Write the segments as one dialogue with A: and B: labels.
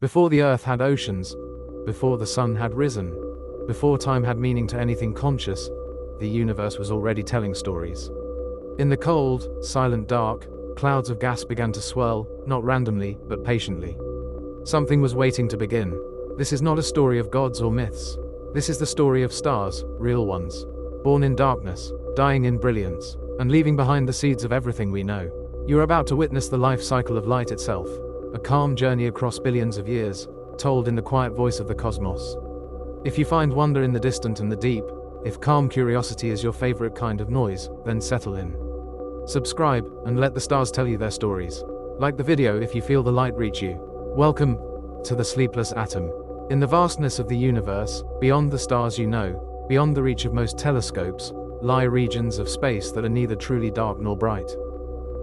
A: Before the Earth had oceans, before the sun had risen, before time had meaning to anything conscious, the universe was already telling stories. In the cold, silent dark, clouds of gas began to swirl, not randomly, but patiently. Something was waiting to begin. This is not a story of gods or myths. This is the story of stars, real ones, born in darkness, dying in brilliance, and leaving behind the seeds of everything we know. You're about to witness the life cycle of light itself, a calm journey across billions of years, told in the quiet voice of the cosmos. If you find wonder in the distant and the deep, if calm curiosity is your favorite kind of noise, then settle in. Subscribe, and let the stars tell you their stories. Like the video if you feel the light reach you. Welcome to the Sleepless Atom. In the vastness of the universe, beyond the stars you know, beyond the reach of most telescopes, lie regions of space that are neither truly dark nor bright.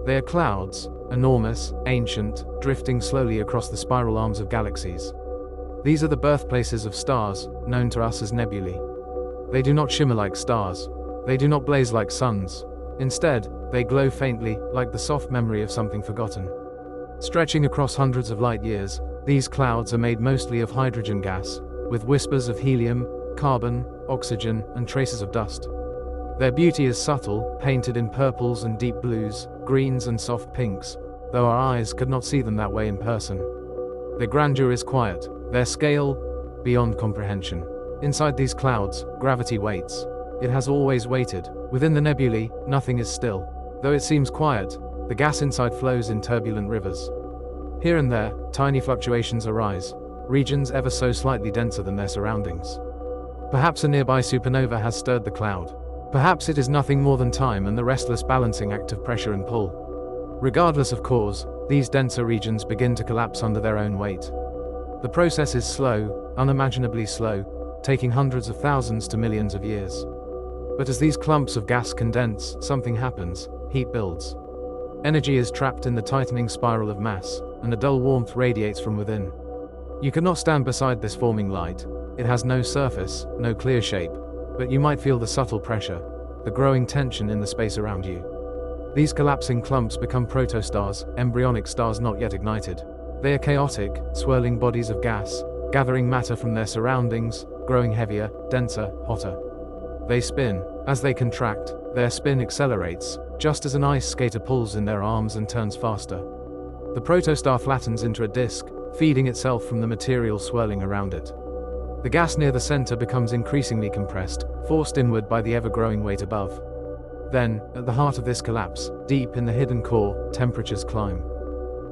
A: They are clouds, enormous, ancient, drifting slowly across the spiral arms of galaxies. These are the birthplaces of stars, known to us as nebulae. They do not shimmer like stars. They do not blaze like suns. Instead, they glow faintly, like the soft memory of something forgotten. Stretching across hundreds of light years, these clouds are made mostly of hydrogen gas, with whispers of helium, carbon, oxygen, and traces of dust. Their beauty is subtle, painted in purples and deep blues, greens and soft pinks, though our eyes could not see them that way in person. Their grandeur is quiet, their scale, beyond comprehension. Inside these clouds, gravity waits. It has always waited. Within the nebulae, nothing is still. Though it seems quiet, the gas inside flows in turbulent rivers. Here and there, tiny fluctuations arise, regions ever so slightly denser than their surroundings. Perhaps a nearby supernova has stirred the cloud. Perhaps it is nothing more than time and the restless balancing act of pressure and pull. Regardless of cause, these denser regions begin to collapse under their own weight. The process is slow, unimaginably slow, taking hundreds of thousands to millions of years. But as these clumps of gas condense, something happens. Heat builds. Energy is trapped in the tightening spiral of mass, and a dull warmth radiates from within. You cannot stand beside this forming light. It has no surface, no clear shape, but you might feel the subtle pressure, the growing tension in the space around you. These collapsing clumps become protostars, embryonic stars not yet ignited. They are chaotic, swirling bodies of gas, gathering matter from their surroundings, growing heavier, denser, hotter. They spin. As they contract, their spin accelerates, just as an ice skater pulls in their arms and turns faster. The protostar flattens into a disk, feeding itself from the material swirling around it. The gas near the center becomes increasingly compressed, forced inward by the ever-growing weight above. Then, at the heart of this collapse, deep in the hidden core, temperatures climb.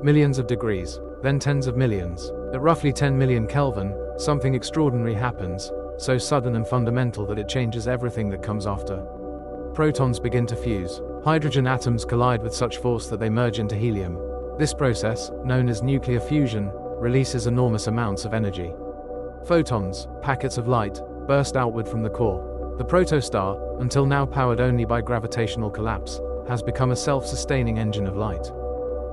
A: Millions of degrees, then tens of millions. At roughly 10 million Kelvin, something extraordinary happens, so sudden and fundamental that it changes everything that comes after. Protons begin to fuse. Hydrogen atoms collide with such force that they merge into helium. This process, known as nuclear fusion, releases enormous amounts of energy. Photons, packets of light, burst outward from the core. The protostar, until now powered only by gravitational collapse, has become a self-sustaining engine of light.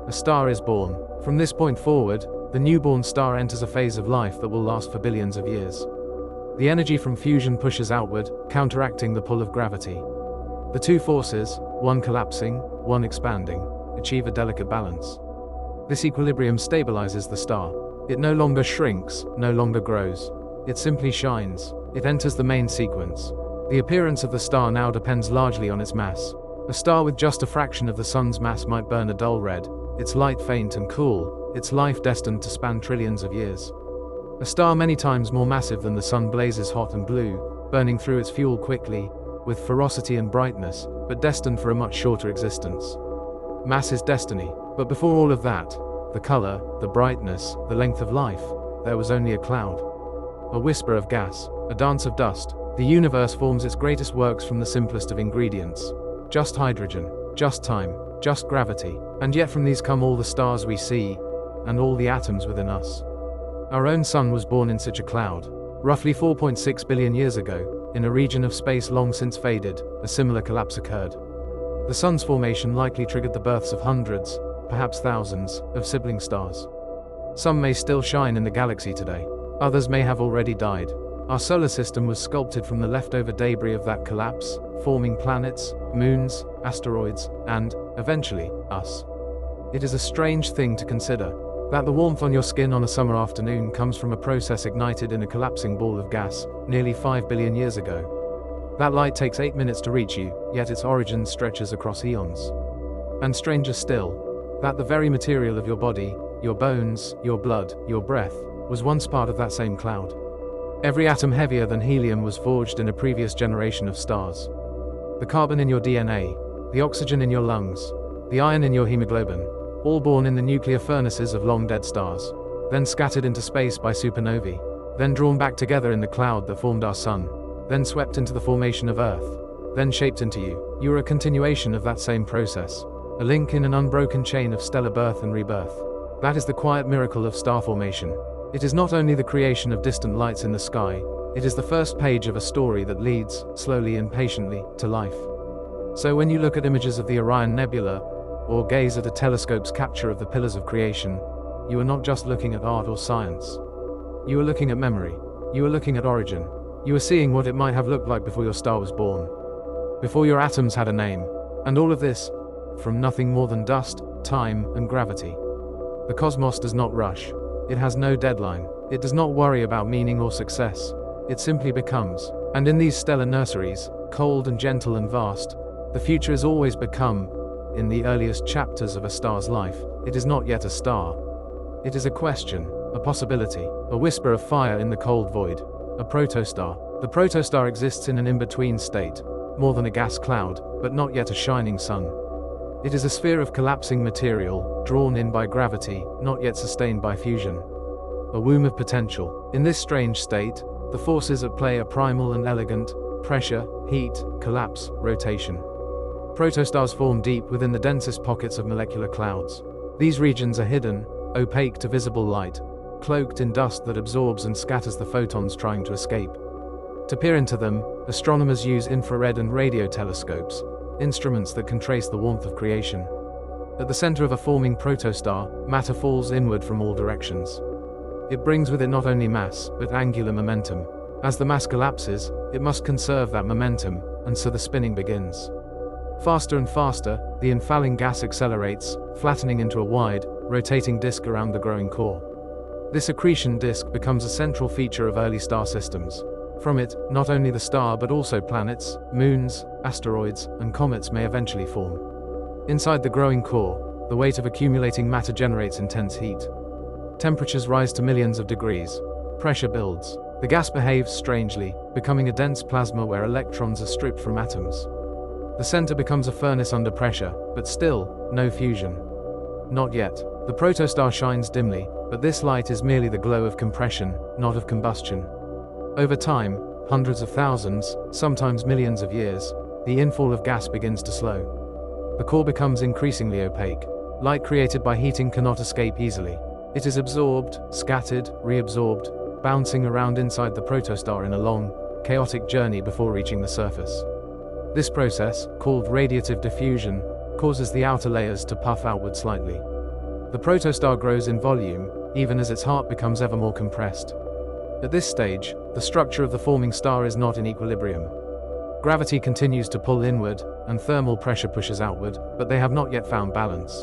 A: A star is born. From this point forward, the newborn star enters a phase of life that will last for billions of years. The energy from fusion pushes outward, counteracting the pull of gravity. The two forces, one collapsing, one expanding, achieve a delicate balance. This equilibrium stabilizes the star. It no longer shrinks, no longer grows. It simply shines. It enters the main sequence. The appearance of the star now depends largely on its mass. A star with just a fraction of the sun's mass might burn a dull red, its light faint and cool, its life destined to span trillions of years. A star many times more massive than the sun blazes hot and blue, burning through its fuel quickly, with ferocity and brightness, but destined for a much shorter existence. Mass is destiny, but before all of that, the color, the brightness, the length of life, there was only a cloud. A whisper of gas, a dance of dust. The universe forms its greatest works from the simplest of ingredients. Just hydrogen, just time, just gravity, and yet from these come all the stars we see, and all the atoms within us. Our own sun was born in such a cloud. Roughly 4.6 billion years ago, in a region of space long since faded, a similar collapse occurred. The sun's formation likely triggered the births of hundreds, perhaps thousands, of sibling stars. Some may still shine in the galaxy today. Others may have already died. Our solar system was sculpted from the leftover debris of that collapse, forming planets, moons, asteroids, and, eventually, us. It is a strange thing to consider. That the warmth on your skin on a summer afternoon comes from a process ignited in a collapsing ball of gas, nearly 5 billion years ago. That light takes 8 minutes to reach you, yet its origin stretches across eons. And stranger still, that the very material of your body, your bones, your blood, your breath, was once part of that same cloud. Every atom heavier than helium was forged in a previous generation of stars. The carbon in your DNA, the oxygen in your lungs, the iron in your hemoglobin, all born in the nuclear furnaces of long-dead stars, then scattered into space by supernovae, then drawn back together in the cloud that formed our sun, then swept into the formation of Earth, then shaped into you. You are a continuation of that same process, a link in an unbroken chain of stellar birth and rebirth. That is the quiet miracle of star formation. It is not only the creation of distant lights in the sky, it is the first page of a story that leads, slowly and patiently, to life. So when you look at images of the Orion Nebula, or gaze at a telescope's capture of the pillars of creation, you are not just looking at art or science. You are looking at memory. You are looking at origin. You are seeing what it might have looked like before your star was born, before your atoms had a name, and all of this, from nothing more than dust, time, and gravity. The cosmos does not rush. It has no deadline. It does not worry about meaning or success. It simply becomes. And in these stellar nurseries, cold and gentle and vast, the future is always become. In the earliest chapters of a star's life, it is not yet a star. It is a question, a possibility, a whisper of fire in the cold void, a protostar. The protostar exists in an in-between state, more than a gas cloud, but not yet a shining sun. It is a sphere of collapsing material, drawn in by gravity, not yet sustained by fusion. A womb of potential. In this strange state, the forces at play are primal and elegant: pressure, heat, collapse, rotation. Protostars form deep within the densest pockets of molecular clouds. These regions are hidden, opaque to visible light, cloaked in dust that absorbs and scatters the photons trying to escape. To peer into them, astronomers use infrared and radio telescopes, instruments that can trace the warmth of creation. At the center of a forming protostar, matter falls inward from all directions. It brings with it not only mass, but angular momentum. As the mass collapses, it must conserve that momentum, and so the spinning begins. Faster and faster, the infalling gas accelerates, flattening into a wide, rotating disk around the growing core. This accretion disk becomes a central feature of early star systems. From it, not only the star but also planets, moons, asteroids, and comets may eventually form. Inside the growing core, the weight of accumulating matter generates intense heat. Temperatures rise to millions of degrees. Pressure builds. The gas behaves strangely, becoming a dense plasma where electrons are stripped from atoms. The center becomes a furnace under pressure, but still, no fusion. Not yet. The protostar shines dimly, but this light is merely the glow of compression, not of combustion. Over time, hundreds of thousands, sometimes millions of years, the infall of gas begins to slow. The core becomes increasingly opaque. Light created by heating cannot escape easily. It is absorbed, scattered, reabsorbed, bouncing around inside the protostar in a long, chaotic journey before reaching the surface. This process, called radiative diffusion, causes the outer layers to puff outward slightly. The protostar grows in volume, even as its heart becomes ever more compressed. At this stage, the structure of the forming star is not in equilibrium. Gravity continues to pull inward, and thermal pressure pushes outward, but they have not yet found balance.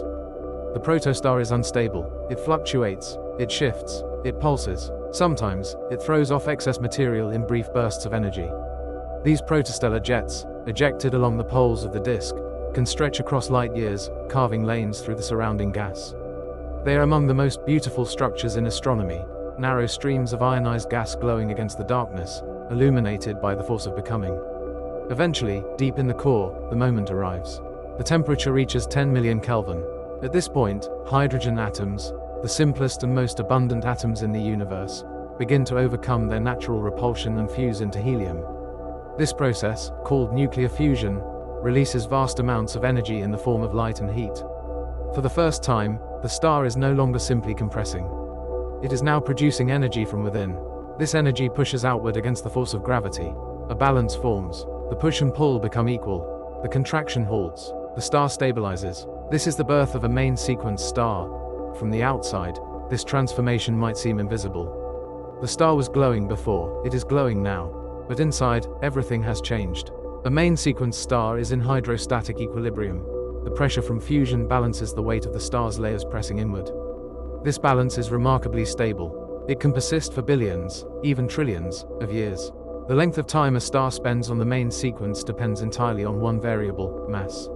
A: The protostar is unstable. It fluctuates, it shifts, it pulses. Sometimes, it throws off excess material in brief bursts of energy. These protostellar jets, ejected along the poles of the disk, can stretch across light years, carving lanes through the surrounding gas. They are among the most beautiful structures in astronomy, narrow streams of ionized gas glowing against the darkness, illuminated by the force of becoming. Eventually, deep in the core, the moment arrives. The temperature reaches 10 million Kelvin. At this point, hydrogen atoms, the simplest and most abundant atoms in the universe, begin to overcome their natural repulsion and fuse into helium. This process, called nuclear fusion, releases vast amounts of energy in the form of light and heat. For the first time, the star is no longer simply compressing. It is now producing energy from within. This energy pushes outward against the force of gravity. A balance forms. The push and pull become equal. The contraction halts. The star stabilizes. This is the birth of a main sequence star. From the outside, this transformation might seem invisible. The star was glowing before, it is glowing now. But inside, everything has changed. A main sequence star is in hydrostatic equilibrium. The pressure from fusion balances the weight of the star's layers pressing inward. This balance is remarkably stable. It can persist for billions, even trillions, of years. The length of time a star spends on the main sequence depends entirely on one variable: mass.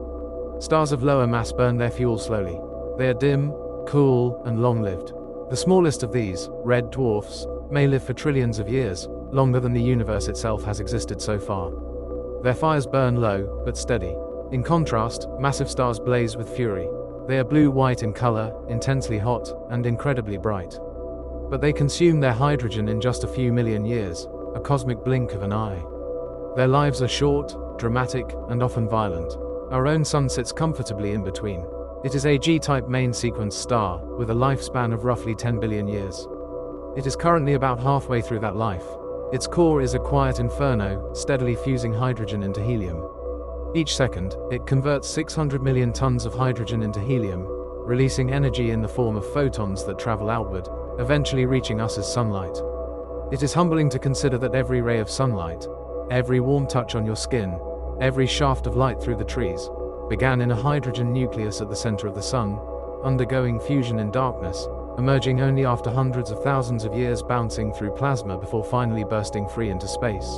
A: Stars of lower mass burn their fuel slowly. They are dim, cool, and long-lived. The smallest of these, red dwarfs, may live for trillions of years, longer than the universe itself has existed so far. Their fires burn low, but steady. In contrast, massive stars blaze with fury. They are blue-white in color, intensely hot, and incredibly bright. But they consume their hydrogen in just a few million years, a cosmic blink of an eye. Their lives are short, dramatic, and often violent. Our own sun sits comfortably in between. It is a G-type main sequence star, with a lifespan of roughly 10 billion years. It is currently about halfway through that life. Its core is a quiet inferno, steadily fusing hydrogen into helium. Each second, it converts 600 million tons of hydrogen into helium, releasing energy in the form of photons that travel outward, eventually reaching us as sunlight. It is humbling to consider that every ray of sunlight, every warm touch on your skin, every shaft of light through the trees, began in a hydrogen nucleus at the center of the sun, undergoing fusion in darkness, emerging only after hundreds of thousands of years bouncing through plasma before finally bursting free into space.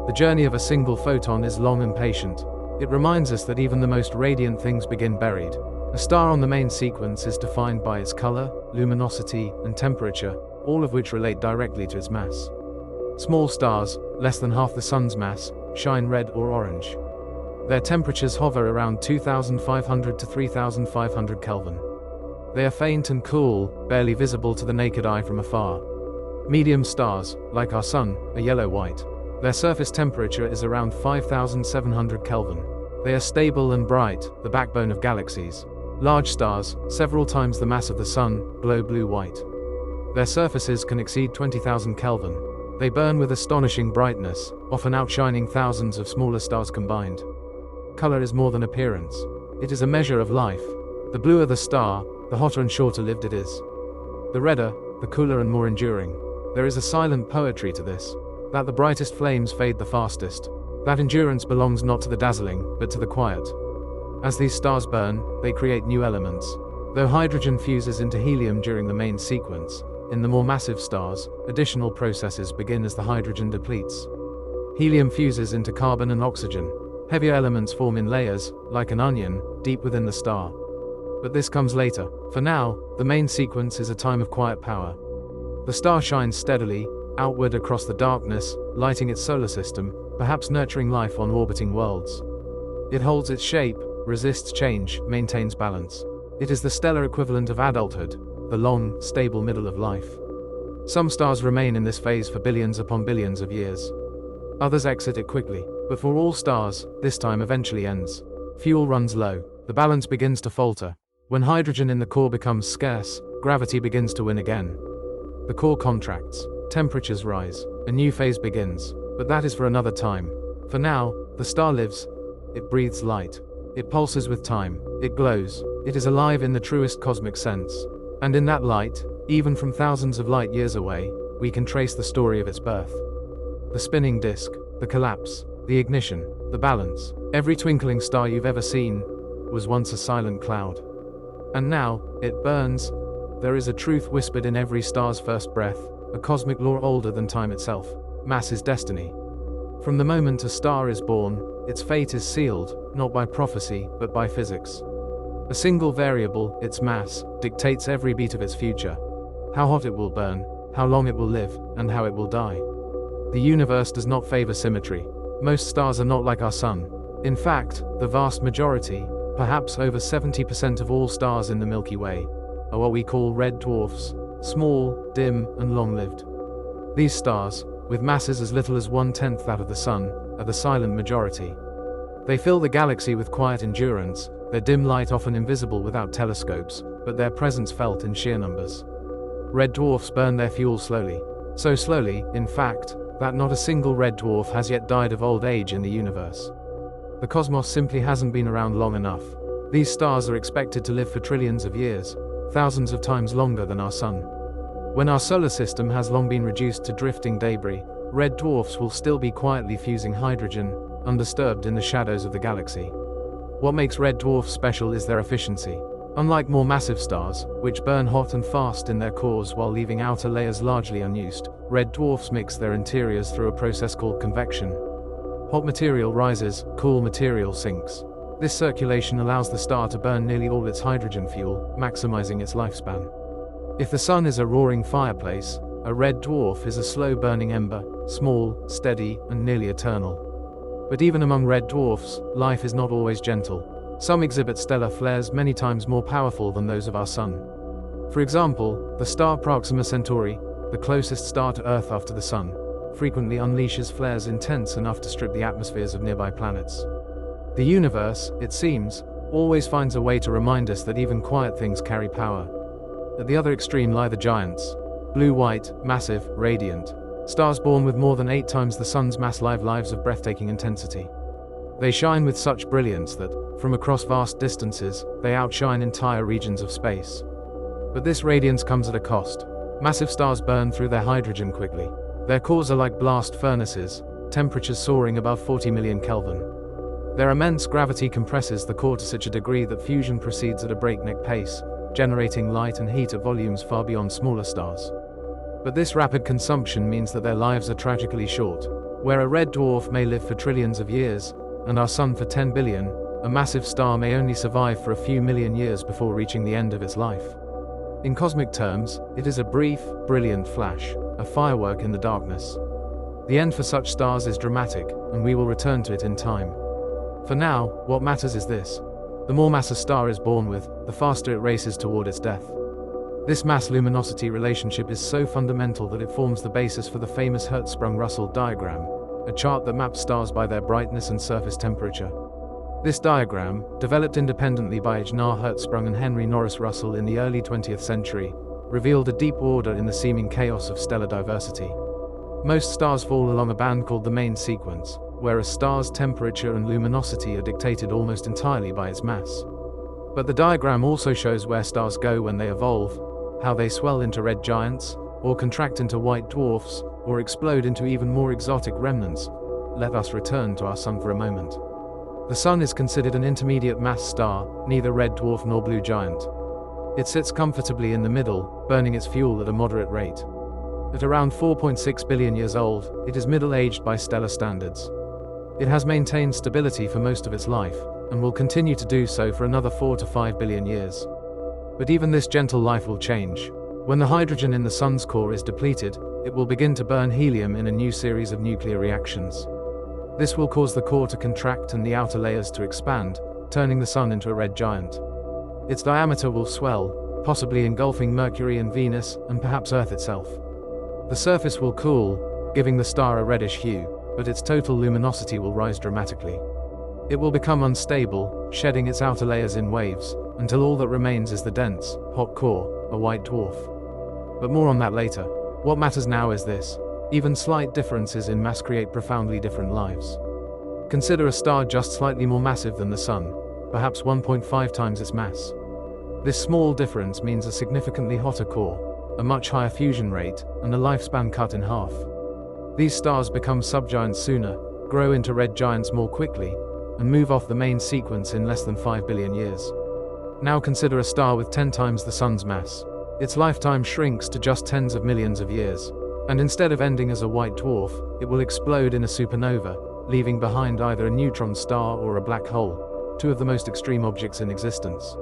A: The journey of a single photon is long and patient. It reminds us that even the most radiant things begin buried. A star on the main sequence is defined by its color, luminosity, and temperature, all of which relate directly to its mass. Small stars, less than half the sun's mass, shine red or orange. Their temperatures hover around 2,500 to 3,500 Kelvin. They are faint and cool, barely visible to the naked eye from afar. Medium stars, like our sun, are yellow-white. Their surface temperature is around 5,700 Kelvin. They are stable and bright, the backbone of galaxies. Large stars, several times the mass of the sun, glow blue-white. Their surfaces can exceed 20,000 Kelvin. They burn with astonishing brightness, often outshining thousands of smaller stars combined. Color is more than appearance. It is a measure of life. The bluer the star, the hotter and shorter lived it is. The redder, the cooler and more enduring. There is a silent poetry to this, that the brightest flames fade the fastest. That endurance belongs not to the dazzling, but to the quiet. As these stars burn, they create new elements. Though hydrogen fuses into helium during the main sequence, in the more massive stars, additional processes begin as the hydrogen depletes. Helium fuses into carbon and oxygen. Heavier elements form in layers, like an onion, deep within the star. But this comes later. For now, the main sequence is a time of quiet power. The star shines steadily, outward across the darkness, lighting its solar system, perhaps nurturing life on orbiting worlds. It holds its shape, resists change, maintains balance. It is the stellar equivalent of adulthood, the long, stable middle of life. Some stars remain in this phase for billions upon billions of years. Others exit it quickly, but for all stars, this time eventually ends. Fuel runs low, the balance begins to falter. When hydrogen in the core becomes scarce, gravity begins to win again. The core contracts, temperatures rise, a new phase begins, but that is for another time. For now, the star lives. It breathes light. It pulses with time. It glows. It is alive in the truest cosmic sense. And in that light, even from thousands of light years away, we can trace the story of its birth. The spinning disk, the collapse, the ignition, the balance. Every twinkling star you've ever seen was once a silent cloud. And now, it burns. There is a truth whispered in every star's first breath, a cosmic law older than time itself. Mass is destiny. From the moment a star is born, its fate is sealed, not by prophecy, but by physics. A single variable, its mass, dictates every beat of its future. How hot it will burn, how long it will live, and how it will die. The universe does not favor symmetry. Most stars are not like our sun. In fact, the vast majority, perhaps over 70% of all stars in the Milky Way, are what we call red dwarfs, small, dim, and long-lived. These stars, with masses as little as 1/10 that of the sun, are the silent majority. They fill the galaxy with quiet endurance, their dim light often invisible without telescopes, but their presence felt in sheer numbers. Red dwarfs burn their fuel slowly. So slowly, in fact, that not a single red dwarf has yet died of old age in the universe. The cosmos simply hasn't been around long enough. These stars are expected to live for trillions of years, thousands of times longer than our sun. When our solar system has long been reduced to drifting debris, red dwarfs will still be quietly fusing hydrogen, undisturbed in the shadows of the galaxy. What makes red dwarfs special is their efficiency. Unlike more massive stars, which burn hot and fast in their cores while leaving outer layers largely unused, red dwarfs mix their interiors through a process called convection. Hot material rises, cool material sinks. This circulation allows the star to burn nearly all its hydrogen fuel, maximizing its lifespan. If the sun is a roaring fireplace, a red dwarf is a slow-burning ember, small, steady, and nearly eternal. But even among red dwarfs, life is not always gentle. Some exhibit stellar flares many times more powerful than those of our Sun. For example, the star Proxima Centauri, the closest star to Earth after the Sun, frequently unleashes flares intense enough to strip the atmospheres of nearby planets. The universe, it seems, always finds a way to remind us that even quiet things carry power. At the other extreme lie the giants. Blue-white, massive, radiant. Stars born with more than 8 times the Sun's mass live lives of breathtaking intensity. They shine with such brilliance that, from across vast distances, they outshine entire regions of space. But this radiance comes at a cost. Massive stars burn through their hydrogen quickly. Their cores are like blast furnaces, temperatures soaring above 40 million Kelvin. Their immense gravity compresses the core to such a degree that fusion proceeds at a breakneck pace, generating light and heat at volumes far beyond smaller stars. But this rapid consumption means that their lives are tragically short. Where a red dwarf may live for trillions of years, and our Sun for 10 billion, a massive star may only survive for a few million years before reaching the end of its life. In cosmic terms, it is a brief, brilliant flash, a firework in the darkness. The end for such stars is dramatic, and we will return to it in time. For now, what matters is this. The more mass a star is born with, the faster it races toward its death. This mass-luminosity relationship is so fundamental that it forms the basis for the famous Hertzsprung-Russell diagram, a chart that maps stars by their brightness and surface temperature. This diagram, developed independently by Ejnar Hertzsprung and Henry Norris Russell in the early 20th century, revealed a deep order in the seeming chaos of stellar diversity. Most stars fall along a band called the main sequence, where a star's temperature and luminosity are dictated almost entirely by its mass. But the diagram also shows where stars go when they evolve, how they swell into red giants, or contract into white dwarfs, or explode into even more exotic remnants. Let us return to our Sun for a moment. The Sun is considered an intermediate mass star, neither red dwarf nor blue giant. It sits comfortably in the middle, burning its fuel at a moderate rate. At around 4.6 billion years old, it is middle-aged by stellar standards. It has maintained stability for most of its life, and will continue to do so for another 4 to 5 billion years. But even this gentle life will change. When the hydrogen in the Sun's core is depleted, it will begin to burn helium in a new series of nuclear reactions. This will cause the core to contract and the outer layers to expand, turning the Sun into a red giant. Its diameter will swell, possibly engulfing Mercury and Venus, and perhaps Earth itself. The surface will cool, giving the star a reddish hue, but its total luminosity will rise dramatically. It will become unstable, shedding its outer layers in waves, until all that remains is the dense, hot core, a white dwarf. But more on that later. What matters now is this. Even slight differences in mass create profoundly different lives. Consider a star just slightly more massive than the Sun, perhaps 1.5 times its mass. This small difference means a significantly hotter core, a much higher fusion rate, and a lifespan cut in half. These stars become subgiants sooner, grow into red giants more quickly, and move off the main sequence in less than 5 billion years. Now consider a star with 10 times the Sun's mass. Its lifetime shrinks to just tens of millions of years, and instead of ending as a white dwarf, it will explode in a supernova, leaving behind either a neutron star or a black hole, two of the most extreme objects in existence.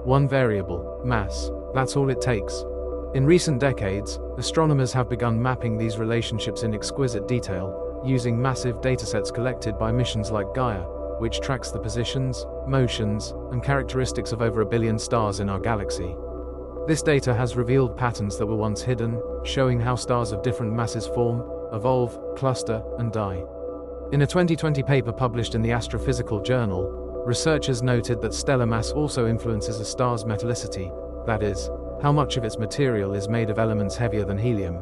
A: One variable, mass, that's all it takes. In recent decades, astronomers have begun mapping these relationships in exquisite detail, using massive datasets collected by missions like Gaia, which tracks the positions, motions, and characteristics of over 1 billion stars in our galaxy. This data has revealed patterns that were once hidden, showing how stars of different masses form, evolve, cluster, and die. In a 2020 paper published in the Astrophysical Journal, researchers noted that stellar mass also influences a star's metallicity, that is, how much of its material is made of elements heavier than helium.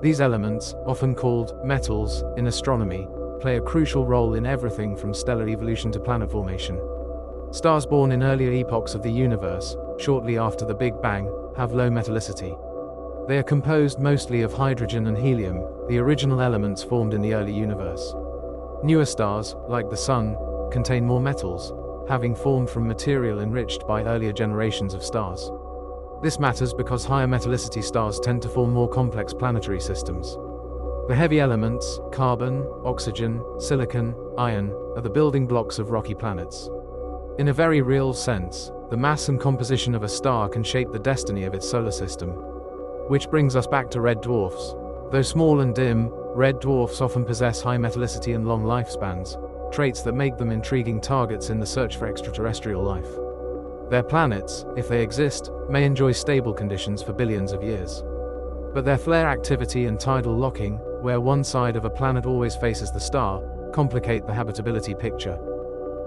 A: These elements, often called metals in astronomy, play a crucial role in everything from stellar evolution to planet formation. Stars born in earlier epochs of the universe, shortly after the Big Bang, have low metallicity. They are composed mostly of hydrogen and helium, the original elements formed in the early universe. Newer stars, like the Sun, contain more metals, having formed from material enriched by earlier generations of stars. This matters because higher metallicity stars tend to form more complex planetary systems. The heavy elements, carbon, oxygen, silicon, iron, are the building blocks of rocky planets. In a very real sense, the mass and composition of a star can shape the destiny of its solar system. Which brings us back to red dwarfs. Though small and dim, red dwarfs often possess high metallicity and long lifespans, traits that make them intriguing targets in the search for extraterrestrial life. Their planets, if they exist, may enjoy stable conditions for billions of years. But their flare activity and tidal locking, where one side of a planet always faces the star, complicate the habitability picture.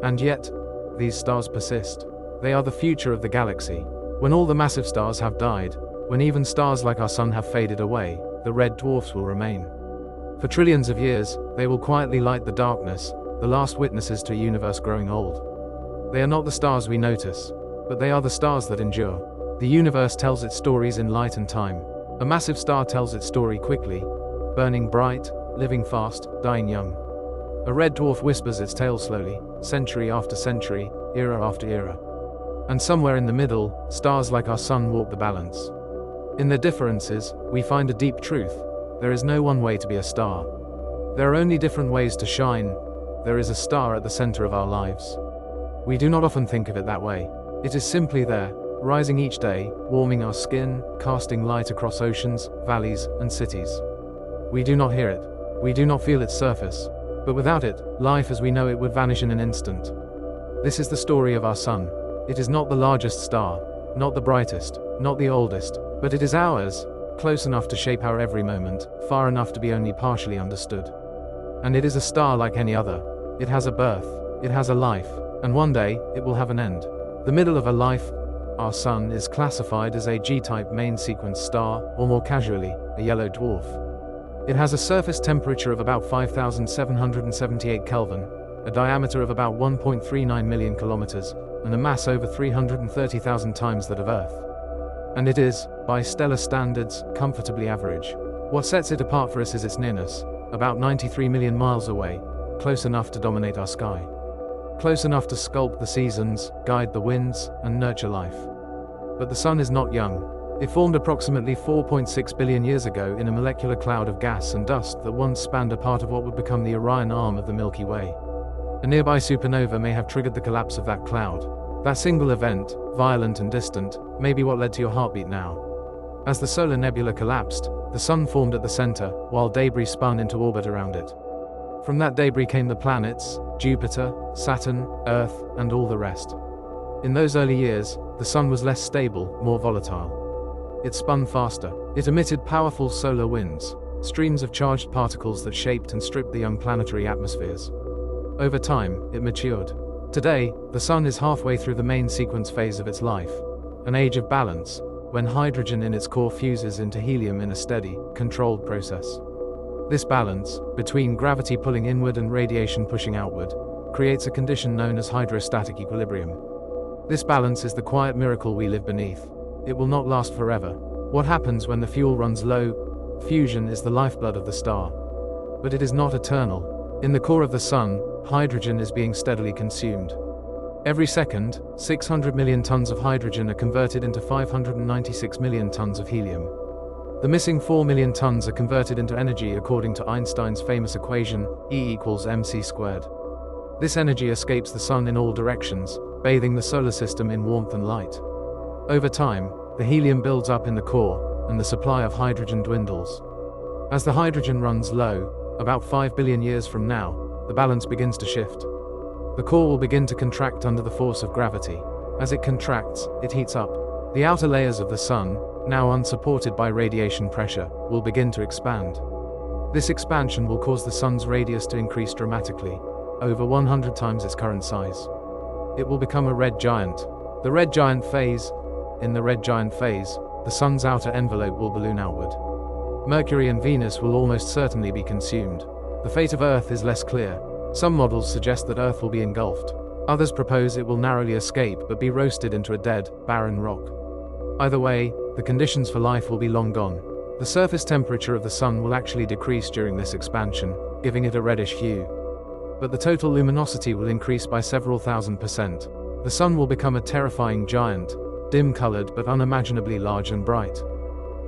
A: And yet, these stars persist. They are the future of the galaxy. When all the massive stars have died, when even stars like our Sun have faded away, the red dwarfs will remain. For trillions of years, they will quietly light the darkness, the last witnesses to a universe growing old. They are not the stars we notice, but they are the stars that endure. The universe tells its stories in light and time. A massive star tells its story quickly, burning bright, living fast, dying young. A red dwarf whispers its tale slowly, century after century, era after era. And somewhere in the middle, stars like our Sun walk the balance. In their differences, we find a deep truth. There is no one way to be a star. There are only different ways to shine. There is a star at the center of our lives. We do not often think of it that way. It is simply there, rising each day, warming our skin, casting light across oceans, valleys, and cities. We do not hear it. We do not feel its surface. But without it, life as we know it would vanish in an instant. This is the story of our Sun. It is not the largest star, not the brightest, not the oldest, but it is ours, close enough to shape our every moment, far enough to be only partially understood. And it is a star like any other. It has a birth, it has a life, and one day, it will have an end. The middle of a life, our Sun, is classified as a G-type main sequence star, or more casually, a yellow dwarf. It has a surface temperature of about 5,778 Kelvin, a diameter of about 1.39 million kilometers, and a mass over 330,000 times that of Earth. And it is, by stellar standards, comfortably average. What sets it apart for us is its nearness, about 93 million miles away, close enough to dominate our sky. Close enough to sculpt the seasons, guide the winds, and nurture life. But the Sun is not young. It formed approximately 4.6 billion years ago in a molecular cloud of gas and dust that once spanned a part of what would become the Orion arm of the Milky Way. A nearby supernova may have triggered the collapse of that cloud. That single event, violent and distant, may be what led to your heartbeat now. As the solar nebula collapsed, the Sun formed at the center, while debris spun into orbit around it. From that debris came the planets, Jupiter, Saturn, Earth, and all the rest. In those early years, the Sun was less stable, more volatile. It spun faster. It emitted powerful solar winds, streams of charged particles that shaped and stripped the young planetary atmospheres. Over time, it matured. Today, the Sun is halfway through the main sequence phase of its life, an age of balance, when hydrogen in its core fuses into helium in a steady, controlled process. This balance, between gravity pulling inward and radiation pushing outward, creates a condition known as hydrostatic equilibrium. This balance is the quiet miracle we live beneath. It will not last forever. What happens when the fuel runs low? Fusion is the lifeblood of the star. But it is not eternal. In the core of the Sun, hydrogen is being steadily consumed. Every second, 600 million tons of hydrogen are converted into 596 million tons of helium. The missing 4 million tons are converted into energy according to Einstein's famous equation, E equals mc squared. This energy escapes the Sun in all directions, bathing the solar system in warmth and light. Over time, the helium builds up in the core, and the supply of hydrogen dwindles. As the hydrogen runs low, about 5 billion years from now, the balance begins to shift. The core will begin to contract under the force of gravity. As it contracts, it heats up. The outer layers of the Sun, now unsupported by radiation pressure, will begin to expand. This expansion will cause the Sun's radius to increase dramatically, over 100 times its current size. It will become a red giant. The red giant phase. In the red giant phase, the Sun's outer envelope will balloon outward. Mercury and Venus will almost certainly be consumed. The fate of Earth is less clear. Some models suggest that Earth will be engulfed. Others propose it will narrowly escape but be roasted into a dead, barren rock. Either way, the conditions for life will be long gone. The surface temperature of the Sun will actually decrease during this expansion, giving it a reddish hue. but the total luminosity will increase by several thousand%. The sun will become a terrifying giant, dim-colored but unimaginably large and bright.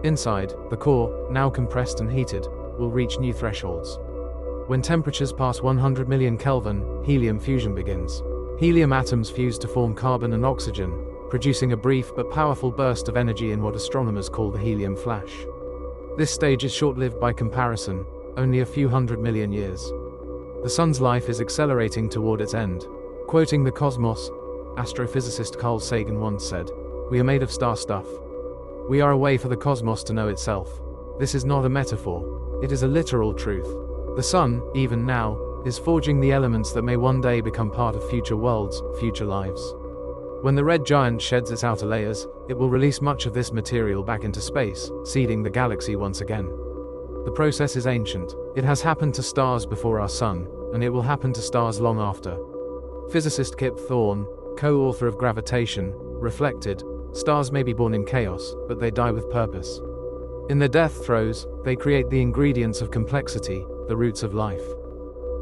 A: Inside, the core, now compressed and heated, will reach new thresholds. When temperatures pass 100 million Kelvin, helium fusion begins. Helium atoms fuse to form carbon and oxygen, producing a brief but powerful burst of energy in what astronomers call the helium flash. This stage is short-lived by comparison, only a few 100 million years. The sun's life is accelerating toward its end. Quoting the cosmos, astrophysicist Carl Sagan once said, "We are made of star stuff. We are a way for the cosmos to know itself." This is not a metaphor. It is a literal truth. The sun, even now, is forging the elements that may one day become part of future worlds, future lives. When the red giant sheds its outer layers, it will release much of this material back into space, seeding the galaxy once again. The process is ancient. It has happened to stars before our sun, and it will happen to stars long after. Physicist Kip Thorne, co-author of Gravitation, reflected, "Stars may be born in chaos, but they die with purpose. In their death throes, they create the ingredients of complexity, the roots of life."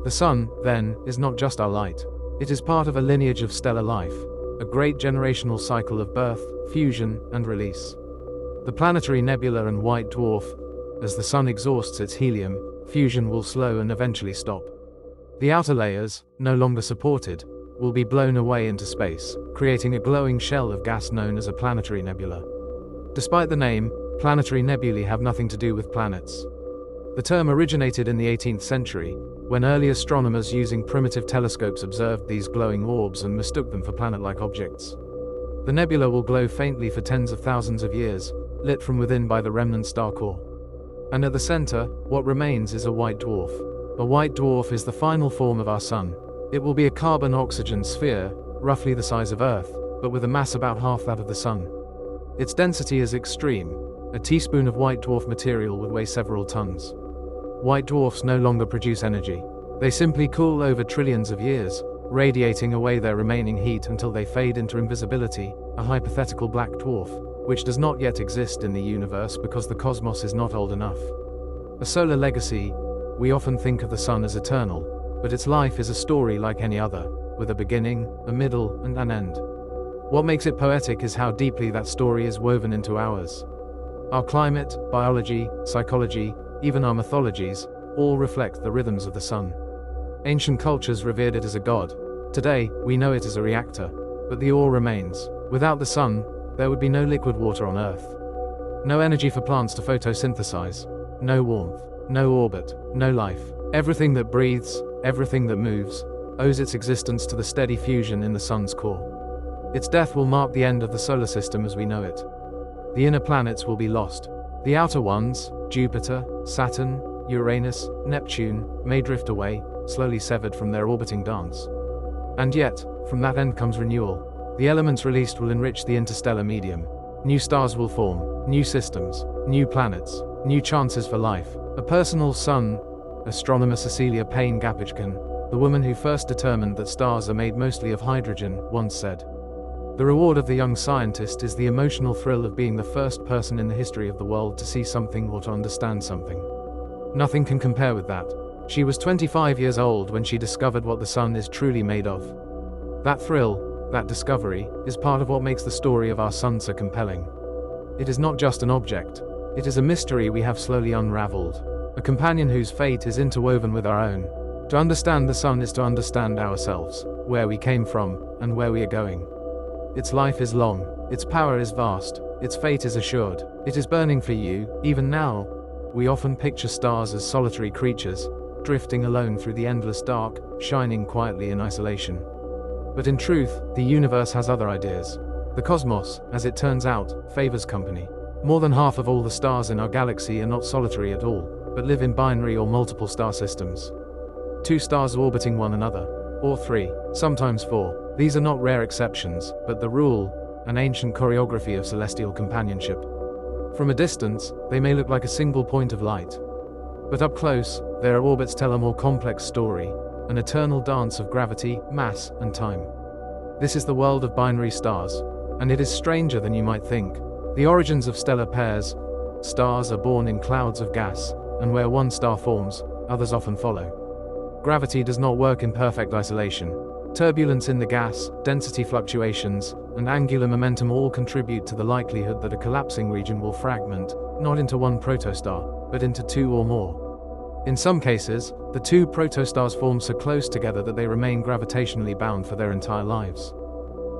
A: The sun, then, is not just our light. It is part of a lineage of stellar life, a great generational cycle of birth, fusion, and release. The planetary nebula and white dwarf, as the sun exhausts its helium, fusion will slow and eventually stop. The outer layers, no longer supported, will be blown away into space, creating a glowing shell of gas known as a planetary nebula. Despite the name, planetary nebulae have nothing to do with planets. The term originated in the 18th century, when early astronomers using primitive telescopes observed these glowing orbs and mistook them for planet-like objects. The nebula will glow faintly for tens of thousands of years, lit from within by the remnant star core. And at the center, what remains is a white dwarf. A white dwarf is the final form of our sun. It will be a carbon-oxygen sphere, roughly the size of Earth, but with a mass about half that of the sun. Its density is extreme. A teaspoon of white dwarf material would weigh several tons. White dwarfs no longer produce energy. They simply cool over trillions of years, radiating away their remaining heat until they fade into invisibility, a hypothetical black dwarf, which does not yet exist in the universe because the cosmos is not old enough. A solar legacy, we often think of the sun as eternal, but its life is a story like any other, with a beginning, a middle, and an end. What makes it poetic is how deeply that story is woven into ours. Our climate, biology, psychology, even our mythologies, all reflect the rhythms of the sun. Ancient cultures revered it as a god. Today, we know it as a reactor, but the ore remains. Without the sun, there would be no liquid water on Earth. No energy for plants to photosynthesize. No warmth. No orbit. No life. Everything that breathes, everything that moves, owes its existence to the steady fusion in the sun's core. Its death will mark the end of the solar system as we know it. The inner planets will be lost. The outer ones, Jupiter, Saturn, Uranus, Neptune, may drift away, slowly severed from their orbiting dance. And yet, from that end comes renewal. The elements released will enrich the interstellar medium. New stars will form, new systems, new planets, new chances for life. A personal sun, astronomer Cecilia Payne-Gaposchkin, the woman who first determined that stars are made mostly of hydrogen, once said, "The reward of the young scientist is the emotional thrill of being the first person in the history of the world to see something or to understand something." Nothing can compare with that. She was 25 years old when she discovered what the sun is truly made of. That thrill, that discovery, is part of what makes the story of our sun so compelling. It is not just an object. It is a mystery we have slowly unraveled. A companion whose fate is interwoven with our own. To understand the sun is to understand ourselves, where we came from, and where we are going. Its life is long, its power is vast, its fate is assured. It is burning for you, even now. We often picture stars as solitary creatures, drifting alone through the endless dark, shining quietly in isolation. But in truth, the universe has other ideas. The cosmos, as it turns out, favors company. More than half of all the stars in our galaxy are not solitary at all, but live in binary or multiple star systems. Two stars orbiting one another, or three, sometimes four. These are not rare exceptions, but the rule, an ancient choreography of celestial companionship. From a distance, they may look like a single point of light. But up close, their orbits tell a more complex story, an eternal dance of gravity, mass, and time. This is the world of binary stars, and it is stranger than you might think. The origins of stellar pairs. Stars are born in clouds of gas, and where one star forms, others often follow. Gravity does not work in perfect isolation. Turbulence in the gas, density fluctuations, and angular momentum all contribute to the likelihood that a collapsing region will fragment, not into one protostar, but into two or more. In some cases, the two protostars form so close together that they remain gravitationally bound for their entire lives.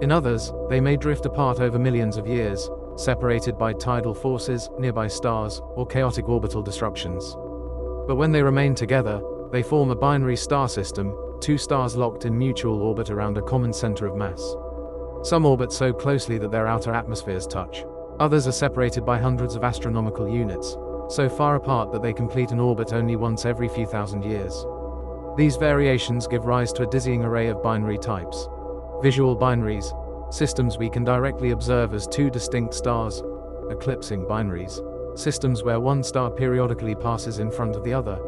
A: In others, they may drift apart over millions of years, separated by tidal forces, nearby stars, or chaotic orbital disruptions. But when they remain together, they form a binary star system, two stars locked in mutual orbit around a common center of mass. Some orbit so closely that their outer atmospheres touch. Others are separated by hundreds of astronomical units, so far apart that they complete an orbit only once every few thousand years. These variations give rise to a dizzying array of binary types. Visual binaries, systems we can directly observe as two distinct stars. Eclipsing binaries, systems where one star periodically passes in front of the other,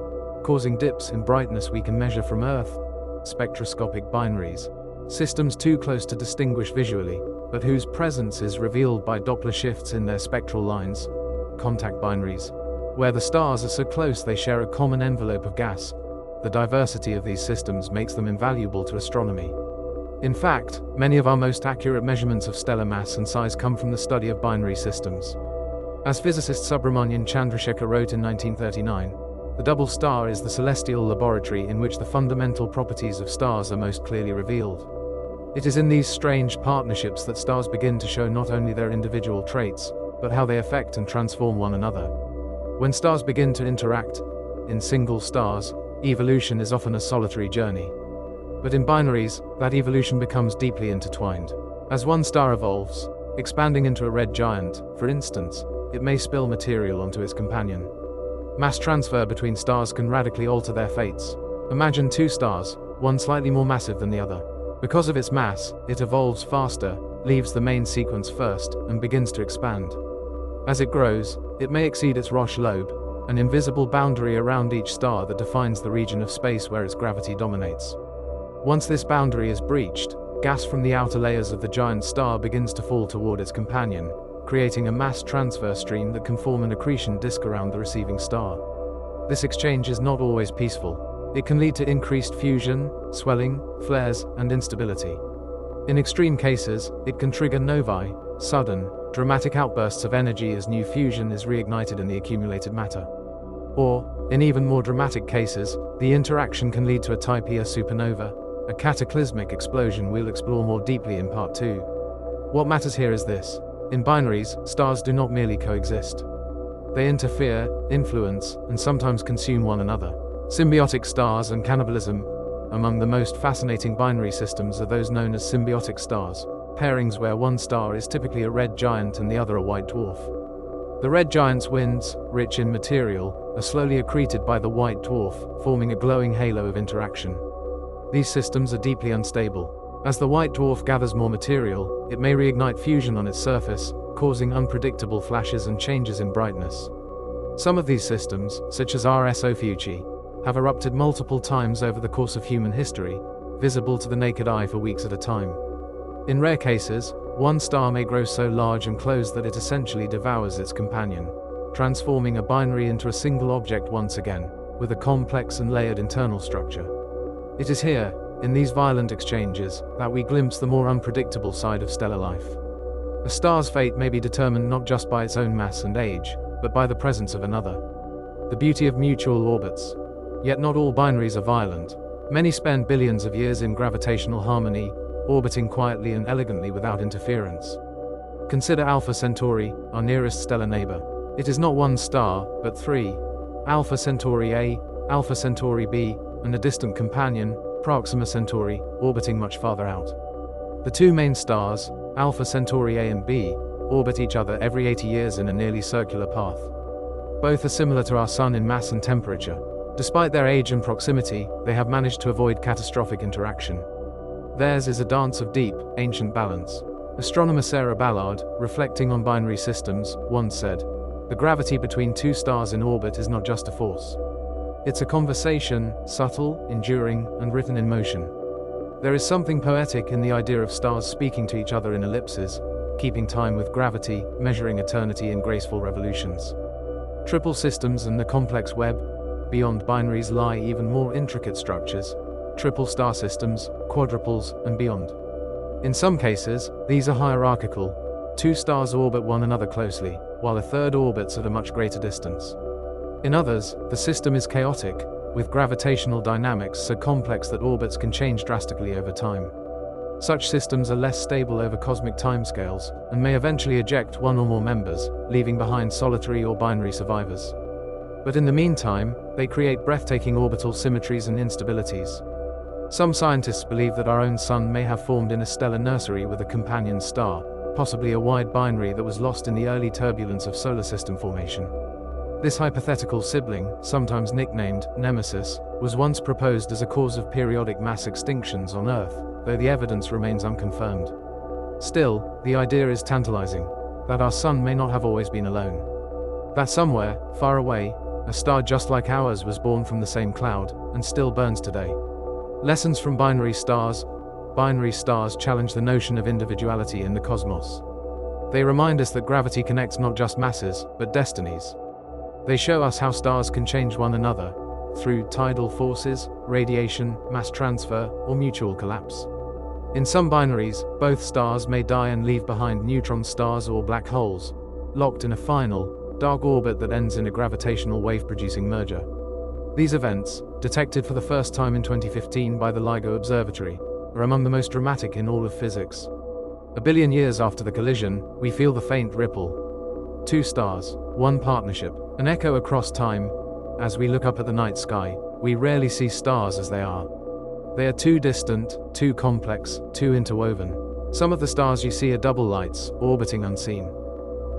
A: causing dips in brightness we can measure from Earth. Spectroscopic binaries, systems too close to distinguish visually, but whose presence is revealed by Doppler shifts in their spectral lines. Contact binaries, where the stars are so close they share a common envelope of gas. The diversity of these systems makes them invaluable to astronomy. In fact, many of our most accurate measurements of stellar mass and size come from the study of binary systems. As physicist Subrahmanyan Chandrasekhar wrote in 1939, the double star is the celestial laboratory in which the fundamental properties of stars are most clearly revealed. It is in these strange partnerships that stars begin to show not only their individual traits, but how they affect and transform one another. When stars begin to interact, in single stars, evolution is often a solitary journey. But in binaries, that evolution becomes deeply intertwined. As one star evolves, expanding into a red giant, for instance, it may spill material onto its companion. Mass transfer between stars can radically alter their fates. Imagine two stars, one slightly more massive than the other. Because of its mass, it evolves faster, leaves the main sequence first, and begins to expand. As it grows, it may exceed its Roche lobe, an invisible boundary around each star that defines the region of space where its gravity dominates. Once this boundary is breached, gas from the outer layers of the giant star begins to fall toward its companion, creating a mass transfer stream that can form an accretion disk around the receiving star. This exchange is not always peaceful. It can lead to increased fusion, swelling, flares, and instability. In extreme cases, it can trigger novae, sudden, dramatic outbursts of energy as new fusion is reignited in the accumulated matter. Or, in even more dramatic cases, the interaction can lead to a Type Ia supernova, a cataclysmic explosion we'll explore more deeply in Part 2. What matters here is this. In binaries, stars do not merely coexist. They interfere, influence, and sometimes consume one another. Symbiotic stars and cannibalism. Among the most fascinating binary systems are those known as symbiotic stars, pairings where one star is typically a red giant and the other a white dwarf. The red giant's winds, rich in material, are slowly accreted by the white dwarf, forming a glowing halo of interaction. These systems are deeply unstable. As the white dwarf gathers more material, it may reignite fusion on its surface, causing unpredictable flashes and changes in brightness. Some of these systems, such as RS Ophiuchi, have erupted multiple times over the course of human history, visible to the naked eye for weeks at a time. In rare cases, one star may grow so large and close that it essentially devours its companion, transforming a binary into a single object once again, with a complex and layered internal structure. It is here, in these violent exchanges, that we glimpse the more unpredictable side of stellar life. A star's fate may be determined not just by its own mass and age, but by the presence of another. The beauty of mutual orbits. Yet not all binaries are violent. Many spend billions of years in gravitational harmony, orbiting quietly and elegantly without interference. Consider Alpha Centauri, our nearest stellar neighbor. It is not one star, but three. Alpha Centauri A, Alpha Centauri B, and a distant companion, Proxima Centauri, orbiting much farther out. The two main stars, Alpha Centauri A and B, orbit each other every 80 years in a nearly circular path. Both are similar to our Sun in mass and temperature. Despite their age and proximity, they have managed to avoid catastrophic interaction. Theirs is a dance of deep, ancient balance. Astronomer Sarah Ballard, reflecting on binary systems, once said, "The gravity between two stars in orbit is not just a force. It's a conversation, subtle, enduring, and written in motion." There is something poetic in the idea of stars speaking to each other in ellipses, keeping time with gravity, measuring eternity in graceful revolutions. Triple systems and the complex web. beyond binaries lie even more intricate structures, triple star systems, quadruples, and beyond. In some cases, these are hierarchical. 2 stars orbit one another closely, while a third orbits at a much greater distance. In others, the system is chaotic, with gravitational dynamics so complex that orbits can change drastically over time. Such systems are less stable over cosmic timescales, and may eventually eject one or more members, leaving behind solitary or binary survivors. But in the meantime, they create breathtaking orbital symmetries and instabilities. Some scientists believe that our own Sun may have formed in a stellar nursery with a companion star, possibly a wide binary that was lost in the early turbulence of solar system formation. This hypothetical sibling, sometimes nicknamed Nemesis, was once proposed as a cause of periodic mass extinctions on Earth, though the evidence remains unconfirmed. Still, the idea is tantalizing, that our Sun may not have always been alone. That somewhere, far away, a star just like ours was born from the same cloud, and still burns today. Lessons from binary stars. Binary stars challenge the notion of individuality in the cosmos. They remind us that gravity connects not just masses, but destinies. They show us how stars can change one another, through tidal forces, radiation, mass transfer, or mutual collapse. In some binaries, both stars may die and leave behind neutron stars or black holes, locked in a final, dark orbit that ends in a gravitational wave-producing merger. These events, detected for the first time in 2015 by the LIGO Observatory, are among the most dramatic in all of physics. A billion years after the collision, we feel the faint ripple. 2 stars, 1 partnership, an echo across time. As we look up at the night sky, we rarely see stars as they are. They are too distant, too complex, too interwoven. Some of the stars you see are double lights, orbiting unseen.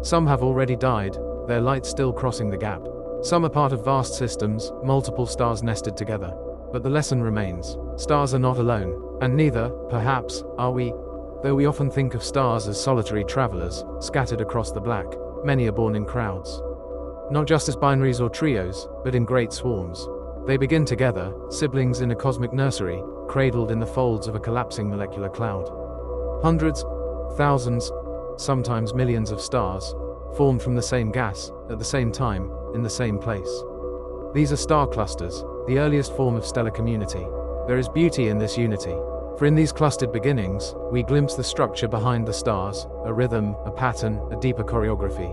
A: Some have already died, their light still crossing the gap. Some are part of vast systems, multiple stars nested together. But the lesson remains: stars are not alone, and neither, perhaps, are we. Though we often think of stars as solitary travelers, scattered across the black, many are born in crowds. Not just as binaries or trios, but in great swarms. They begin together, siblings in a cosmic nursery, cradled in the folds of a collapsing molecular cloud. Hundreds, thousands, sometimes millions of stars, formed from the same gas, at the same time, in the same place. These are star clusters, the earliest form of stellar community. There is beauty in this unity, for in these clustered beginnings, we glimpse the structure behind the stars, a rhythm, a pattern, a deeper choreography.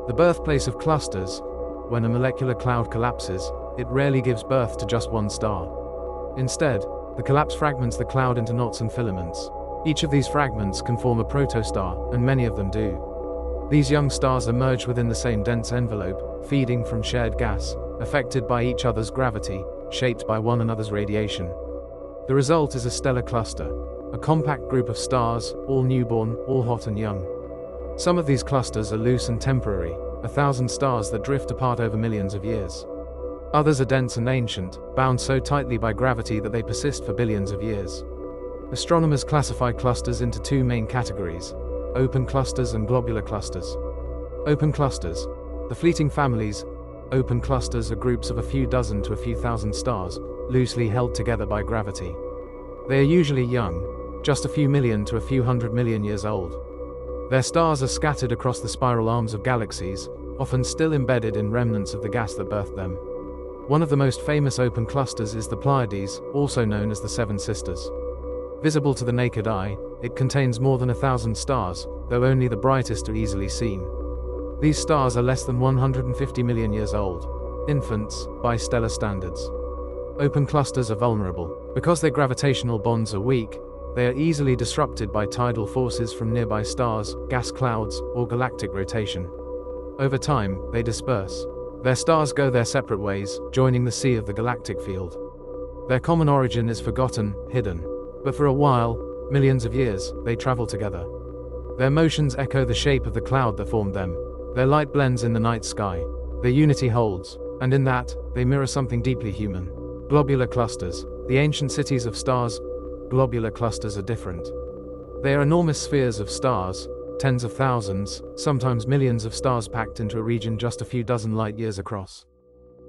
A: The birthplace of clusters. When a molecular cloud collapses, it rarely gives birth to just one star. Instead, the collapse fragments the cloud into knots and filaments. Each of these fragments can form a protostar, and many of them do. These young stars emerge within the same dense envelope, feeding from shared gas, affected by each other's gravity, shaped by one another's radiation. The result is a stellar cluster, a compact group of stars, all newborn, all hot and young. Some of these clusters are loose and temporary, 1,000 stars that drift apart over millions of years. Others are dense and ancient, bound so tightly by gravity that they persist for billions of years. Astronomers classify clusters into 2 main categories: open clusters and globular clusters. Open clusters, the fleeting families. Open clusters are groups of a few dozen to a few thousand stars, loosely held together by gravity. They are usually young, just a few million to a few 100 million years old. Their stars are scattered across the spiral arms of galaxies, often still embedded in remnants of the gas that birthed them. One of the most famous open clusters is the Pleiades, also known as the Seven Sisters. Visible to the naked eye, it contains more than 1,000 stars, though only the brightest are easily seen. These stars are less than 150 million years old, infants, by stellar standards. Open clusters are vulnerable. Because their gravitational bonds are weak, they are easily disrupted by tidal forces from nearby stars, gas clouds, or galactic rotation. Over time, they disperse. Their stars go their separate ways, joining the sea of the galactic field. Their common origin is forgotten, hidden. But for a while, millions of years, they travel together. Their motions echo the shape of the cloud that formed them. Their light blends in the night sky. Their unity holds, and in that, they mirror something deeply human. Globular clusters, the ancient cities of stars. Globular clusters are different. They are enormous spheres of stars, tens of thousands, sometimes millions of stars packed into a region just a few dozen light years across.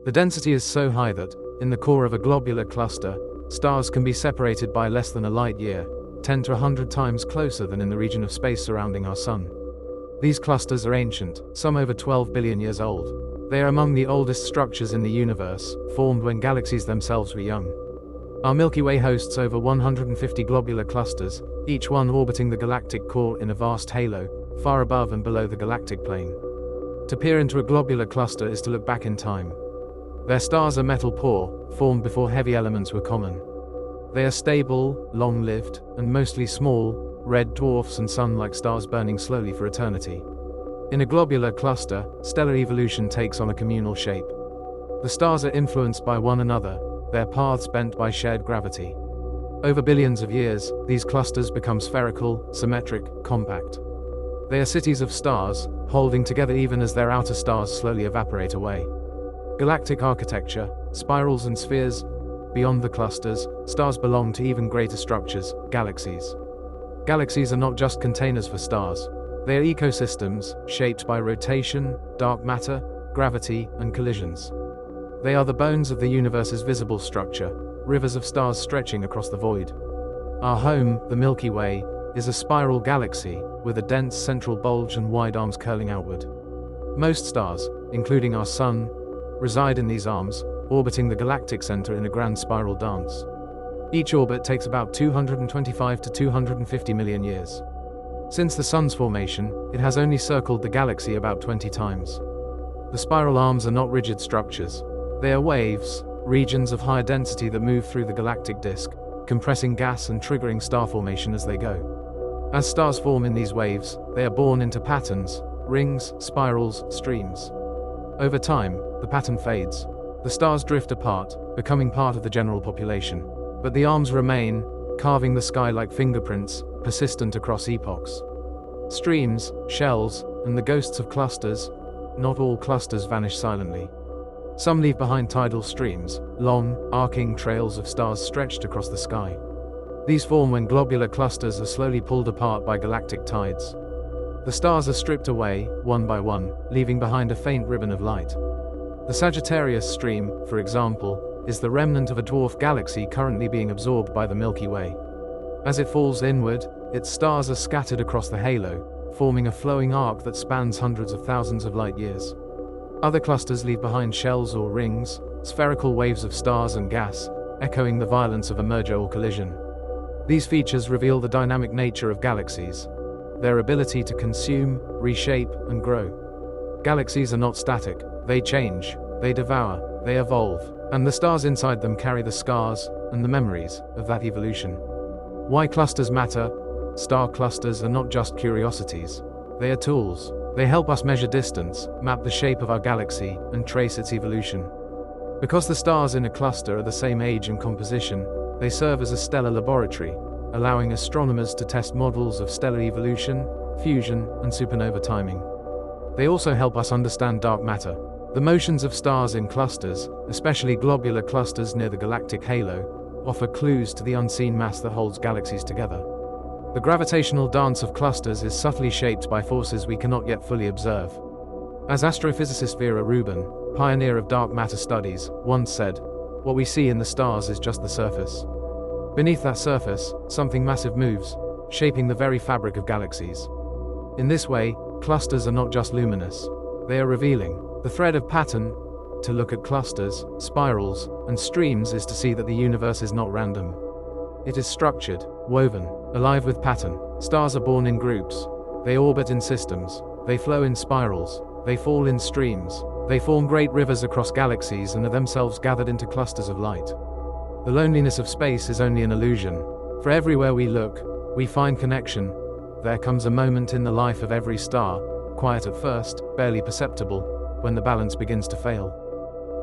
A: The density is so high that, in the core of a globular cluster, stars can be separated by less than a light year, 10 to 100 times closer than in the region of space surrounding our Sun. These clusters are ancient, some over 12 billion years old. They are among the oldest structures in the universe, formed when galaxies themselves were young. Our Milky Way hosts over 150 globular clusters, each one orbiting the galactic core in a vast halo, far above and below the galactic plane. To peer into a globular cluster is to look back in time. Their stars are metal poor, formed before heavy elements were common. They are stable, long-lived, and mostly small, red dwarfs and sun-like stars burning slowly for eternity. In a globular cluster, stellar evolution takes on a communal shape. The stars are influenced by one another, their paths bent by shared gravity. Over billions of years, these clusters become spherical, symmetric, compact. They are cities of stars, holding together even as their outer stars slowly evaporate away. Galactic architecture, spirals and spheres. Beyond the clusters, stars belong to even greater structures, galaxies. Galaxies are not just containers for stars. They are ecosystems, shaped by rotation, dark matter, gravity, and collisions. They are the bones of the universe's visible structure, rivers of stars stretching across the void. Our home, the Milky Way, is a spiral galaxy, with a dense central bulge and wide arms curling outward. Most stars, including our Sun, reside in these arms, orbiting the galactic center in a grand spiral dance. Each orbit takes about 225 to 250 million years. Since the Sun's formation, it has only circled the galaxy about 20 times. The spiral arms are not rigid structures. They are waves, regions of higher density that move through the galactic disk, compressing gas and triggering star formation as they go. As stars form in these waves, they are born into patterns, rings, spirals, streams. Over time, the pattern fades. The stars drift apart, becoming part of the general population. But the arms remain, carving the sky like fingerprints, persistent across epochs. Streams, shells, and the ghosts of clusters. Not all clusters vanish silently. Some leave behind tidal streams, long, arcing trails of stars stretched across the sky. These form when globular clusters are slowly pulled apart by galactic tides. The stars are stripped away, one by one, leaving behind a faint ribbon of light. The Sagittarius stream, for example, is the remnant of a dwarf galaxy currently being absorbed by the Milky Way. As it falls inward, its stars are scattered across the halo, forming a flowing arc that spans hundreds of thousands of light years. Other clusters leave behind shells or rings, spherical waves of stars and gas, echoing the violence of a merger or collision. These features reveal the dynamic nature of galaxies, their ability to consume, reshape, and grow. Galaxies are not static, they change, they devour, they evolve, and the stars inside them carry the scars and the memories of that evolution. Why clusters matter? Star clusters are not just curiosities, they are tools. They help us measure distance, map the shape of our galaxy, and trace its evolution. Because the stars in a cluster are the same age and composition, they serve as a stellar laboratory, allowing astronomers to test models of stellar evolution, fusion, and supernova timing. They also help us understand dark matter. The motions of stars in clusters, especially globular clusters near the galactic halo, offer clues to the unseen mass that holds galaxies together. The gravitational dance of clusters is subtly shaped by forces we cannot yet fully observe. As astrophysicist Vera Rubin, pioneer of dark matter studies, once said, "What we see in the stars is just the surface. Beneath that surface, something massive moves, shaping the very fabric of galaxies." In this way, clusters are not just luminous. They are revealing. The thread of pattern. To look at clusters, spirals, and streams is to see that the universe is not random. It is structured, woven, alive with pattern. Stars are born in groups. They orbit in systems. They flow in spirals. They fall in streams. They form great rivers across galaxies and are themselves gathered into clusters of light. The loneliness of space is only an illusion. For everywhere we look, we find connection. There comes a moment in the life of every star, quiet at first, barely perceptible, when the balance begins to fail.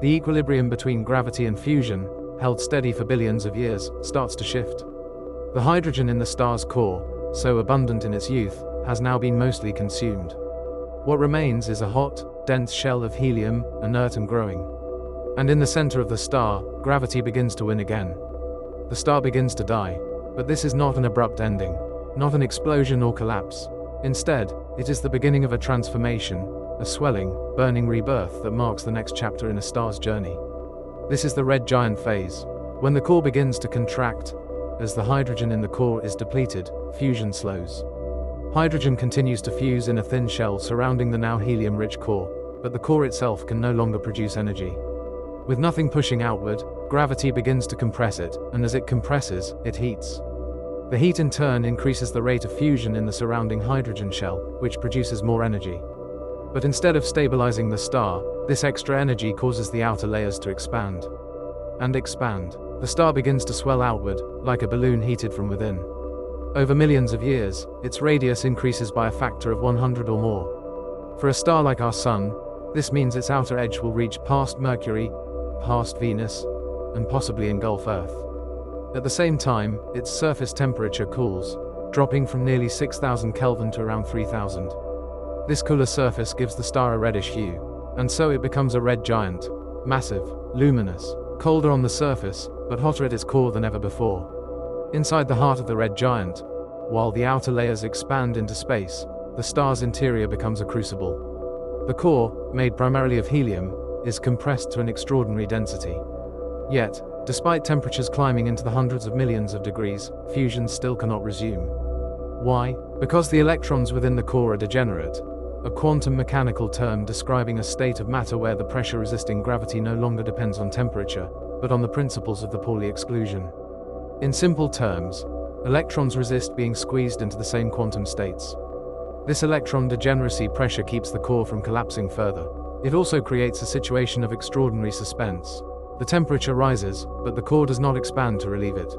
A: The equilibrium between gravity and fusion, held steady for billions of years, starts to shift. The hydrogen in the star's core, so abundant in its youth, has now been mostly consumed. What remains is a hot, dense shell of helium, inert and growing. And in the center of the star, gravity begins to win again. The star begins to die. But this is not an abrupt ending, not an explosion or collapse. Instead, it is the beginning of a transformation, a swelling, burning rebirth that marks the next chapter in a star's journey. This is the red giant phase. When the core begins to contract, as the hydrogen in the core is depleted, fusion slows. Hydrogen continues to fuse in a thin shell surrounding the now helium-rich core, but the core itself can no longer produce energy. With nothing pushing outward, gravity begins to compress it, and as it compresses, it heats. The heat in turn increases the rate of fusion in the surrounding hydrogen shell, which produces more energy. But instead of stabilizing the star, this extra energy causes the outer layers to expand. And expand. The star begins to swell outward, like a balloon heated from within. Over millions of years, its radius increases by a factor of 100 or more. For a star like our Sun, this means its outer edge will reach past Mercury, past Venus, and possibly engulf Earth. At the same time, its surface temperature cools, dropping from nearly 6,000 Kelvin to around 3,000. This cooler surface gives the star a reddish hue, and so it becomes a red giant, massive, luminous, colder on the surface, but hotter at its core than ever before. Inside the heart of the red giant, while the outer layers expand into space, the star's interior becomes a crucible. The core, made primarily of helium, is compressed to an extraordinary density. Yet, despite temperatures climbing into the hundreds of millions of degrees, fusion still cannot resume. Why? Because the electrons within the core are degenerate, a quantum mechanical term describing a state of matter where the pressure-resisting gravity no longer depends on temperature, but on the principles of the Pauli exclusion. In simple terms, electrons resist being squeezed into the same quantum states. This electron degeneracy pressure keeps the core from collapsing further. It also creates a situation of extraordinary suspense. The temperature rises, but the core does not expand to relieve it.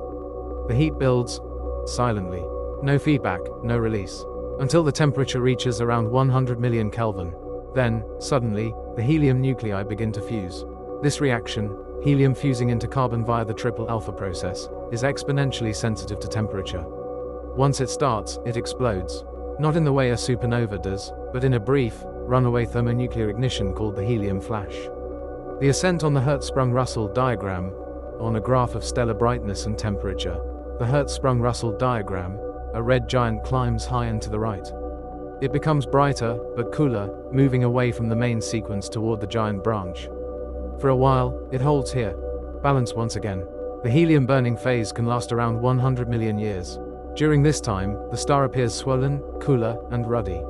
A: The heat builds, silently. No feedback, no release. Until the temperature reaches around 100 million Kelvin. Then, suddenly, the helium nuclei begin to fuse. This reaction, helium fusing into carbon via the triple alpha process, is exponentially sensitive to temperature. Once it starts, it explodes. Not in the way a supernova does, but in a brief, runaway thermonuclear ignition called the helium flash. The ascent on the Hertzsprung-Russell diagram, on a graph of stellar brightness and temperature, the Hertzsprung-Russell diagram, a red giant climbs high and to the right. It becomes brighter, but cooler, moving away from the main sequence toward the giant branch. For a while, it holds here, balanced once again. The helium burning phase can last around 100 million years. During this time, the star appears swollen, cooler, and ruddy.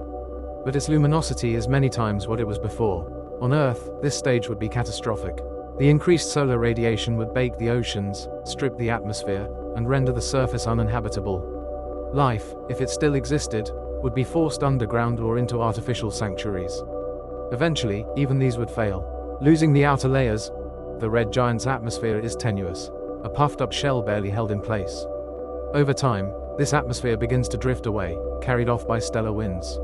A: But its luminosity is many times what it was before. On Earth, this stage would be catastrophic. The increased solar radiation would bake the oceans, strip the atmosphere, and render the surface uninhabitable. Life, if it still existed, would be forced underground or into artificial sanctuaries. Eventually, even these would fail. Losing the outer layers, the red giant's atmosphere is tenuous, a puffed-up shell barely held in place. Over time, this atmosphere begins to drift away, carried off by stellar winds.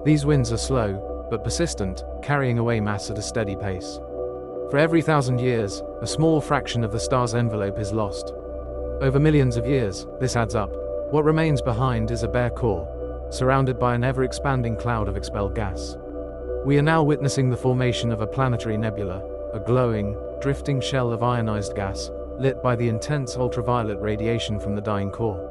A: These winds are slow, but persistent, carrying away mass at a steady pace. For every 1,000 years, a small fraction of the star's envelope is lost. Over millions of years, this adds up. What remains behind is a bare core, surrounded by an ever-expanding cloud of expelled gas. We are now witnessing the formation of a planetary nebula, a glowing, drifting shell of ionized gas, lit by the intense ultraviolet radiation from the dying core.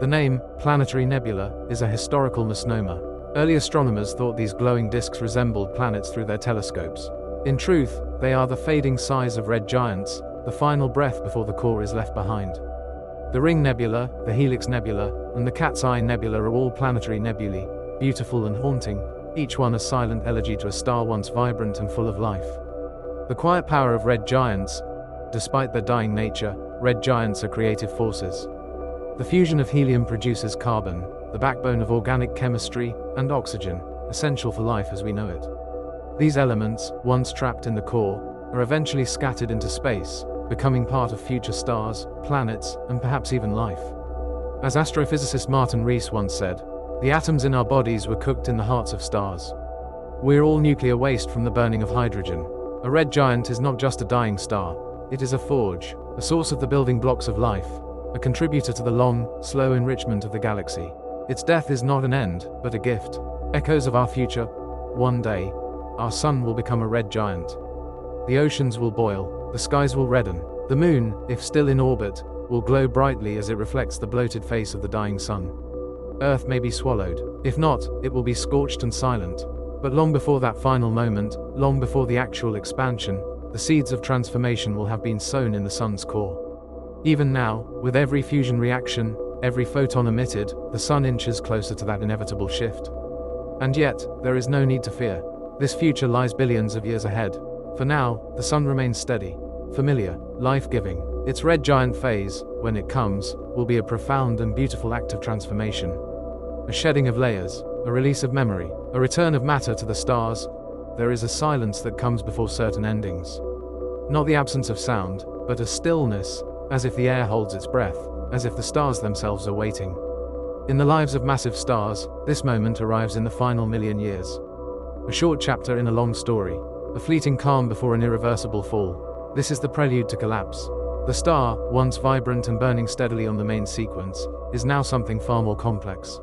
A: The name, planetary nebula, is a historical misnomer. Early astronomers thought these glowing disks resembled planets through their telescopes. In truth, they are the fading size of red giants, the final breath before the core is left behind. The Ring Nebula, the Helix Nebula, and the Cat's Eye Nebula are all planetary nebulae, beautiful and haunting, each one a silent elegy to a star once vibrant and full of life. The quiet power of red giants. Despite their dying nature, red giants are creative forces. The fusion of helium produces carbon, the backbone of organic chemistry, and oxygen, essential for life as we know it. These elements, once trapped in the core, are eventually scattered into space, becoming part of future stars, planets, and perhaps even life. As astrophysicist Martin Rees once said, the atoms in our bodies were cooked in the hearts of stars. We're all nuclear waste from the burning of hydrogen. A red giant is not just a dying star, it is a forge, a source of the building blocks of life, a contributor to the long, slow enrichment of the galaxy. Its death is not an end, but a gift. Echoes of our future. One day, our sun will become a red giant. The oceans will boil, the skies will redden. The moon, if still in orbit, will glow brightly as it reflects the bloated face of the dying sun. Earth may be swallowed. If not, it will be scorched and silent. But long before that final moment, long before the actual expansion, the seeds of transformation will have been sown in the sun's core. Even now, with every fusion reaction, every photon emitted, the sun inches closer to that inevitable shift. And yet, there is no need to fear. This future lies billions of years ahead. For now, the sun remains steady, familiar, life-giving. Its red giant phase, when it comes, will be a profound and beautiful act of transformation. A shedding of layers, a release of memory, a return of matter to the stars. There is a silence that comes before certain endings. Not the absence of sound, but a stillness, as if the air holds its breath, as if the stars themselves are waiting. In the lives of massive stars, this moment arrives in the final million years. A short chapter in a long story, a fleeting calm before an irreversible fall. This is the prelude to collapse. The star, once vibrant and burning steadily on the main sequence, is now something far more complex.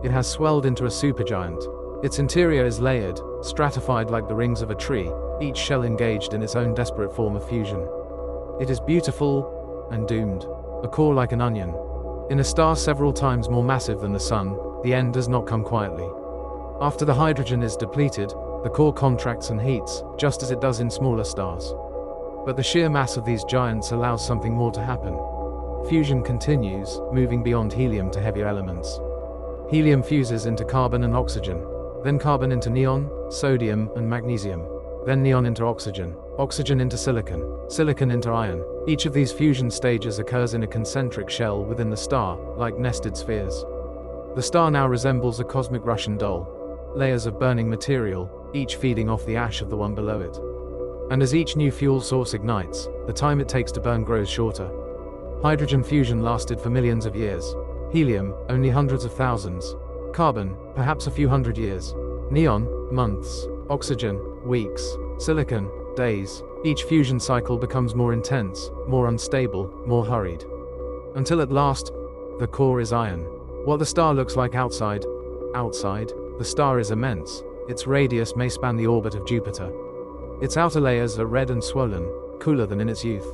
A: It has swelled into a supergiant. Its interior is layered, stratified like the rings of a tree, each shell engaged in its own desperate form of fusion. It is beautiful and doomed, a core like an onion. In a star several times more massive than the sun, the end does not come quietly. After the hydrogen is depleted, the core contracts and heats, just as it does in smaller stars. But the sheer mass of these giants allows something more to happen. Fusion continues, moving beyond helium to heavier elements. Helium fuses into carbon and oxygen, then carbon into neon, sodium, and magnesium, then neon into oxygen, oxygen into silicon, silicon into iron. Each of these fusion stages occurs in a concentric shell within the star, like nested spheres. The star now resembles a cosmic Russian doll. Layers of burning material, each feeding off the ash of the one below it. And as each new fuel source ignites, the time it takes to burn grows shorter. Hydrogen fusion lasted for millions of years. Helium, only hundreds of thousands. Carbon, perhaps a few hundred years. Neon, months. Oxygen, weeks. Silicon, days. Each fusion cycle becomes more intense, more unstable, more hurried. Until at last, the core is iron. What the star looks like outside, the star is immense. Its radius may span the orbit of Jupiter. Its outer layers are red and swollen, cooler than in its youth.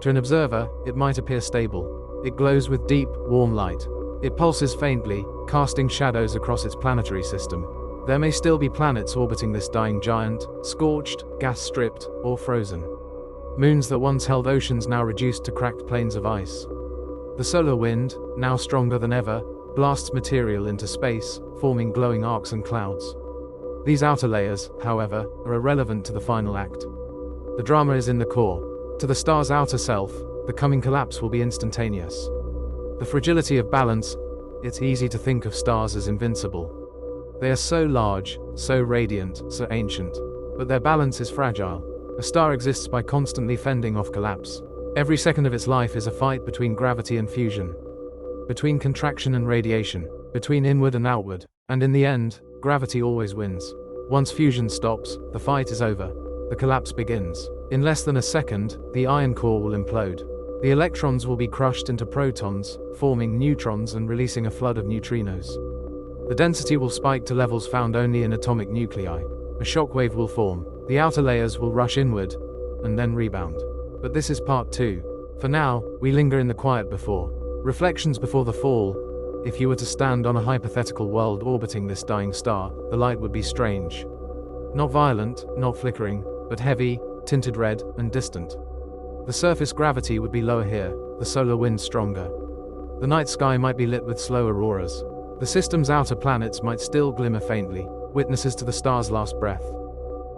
A: To an observer, it might appear stable. It glows with deep, warm light. It pulses faintly, casting shadows across its planetary system. There may still be planets orbiting this dying giant, scorched, gas-stripped, or frozen. Moons that once held oceans now reduced to cracked plains of ice. The solar wind, now stronger than ever, blasts material into space, forming glowing arcs and clouds. These outer layers, however, are irrelevant to the final act. The drama is in the core. To the star's outer self, the coming collapse will be instantaneous. The fragility of balance, it's easy to think of stars as invincible. They are so large, so radiant, so ancient, but their balance is fragile. A star exists by constantly fending off collapse. Every second of its life is a fight between gravity and fusion, between contraction and radiation, between inward and outward, and in the end, gravity always wins. Once fusion stops, the fight is over. The collapse begins. In less than a second, the iron core will implode. The electrons will be crushed into protons, forming neutrons and releasing a flood of neutrinos. The density will spike to levels found only in atomic nuclei. A shockwave will form. The outer layers will rush inward, and then rebound. But this is part 2. For now, we linger in the quiet before. Reflections before the fall. If you were to stand on a hypothetical world orbiting this dying star, the light would be strange. Not violent, not flickering, but heavy, tinted red, and distant. The surface gravity would be lower here, the solar wind stronger. The night sky might be lit with slow auroras. The system's outer planets might still glimmer faintly, witnesses to the star's last breath.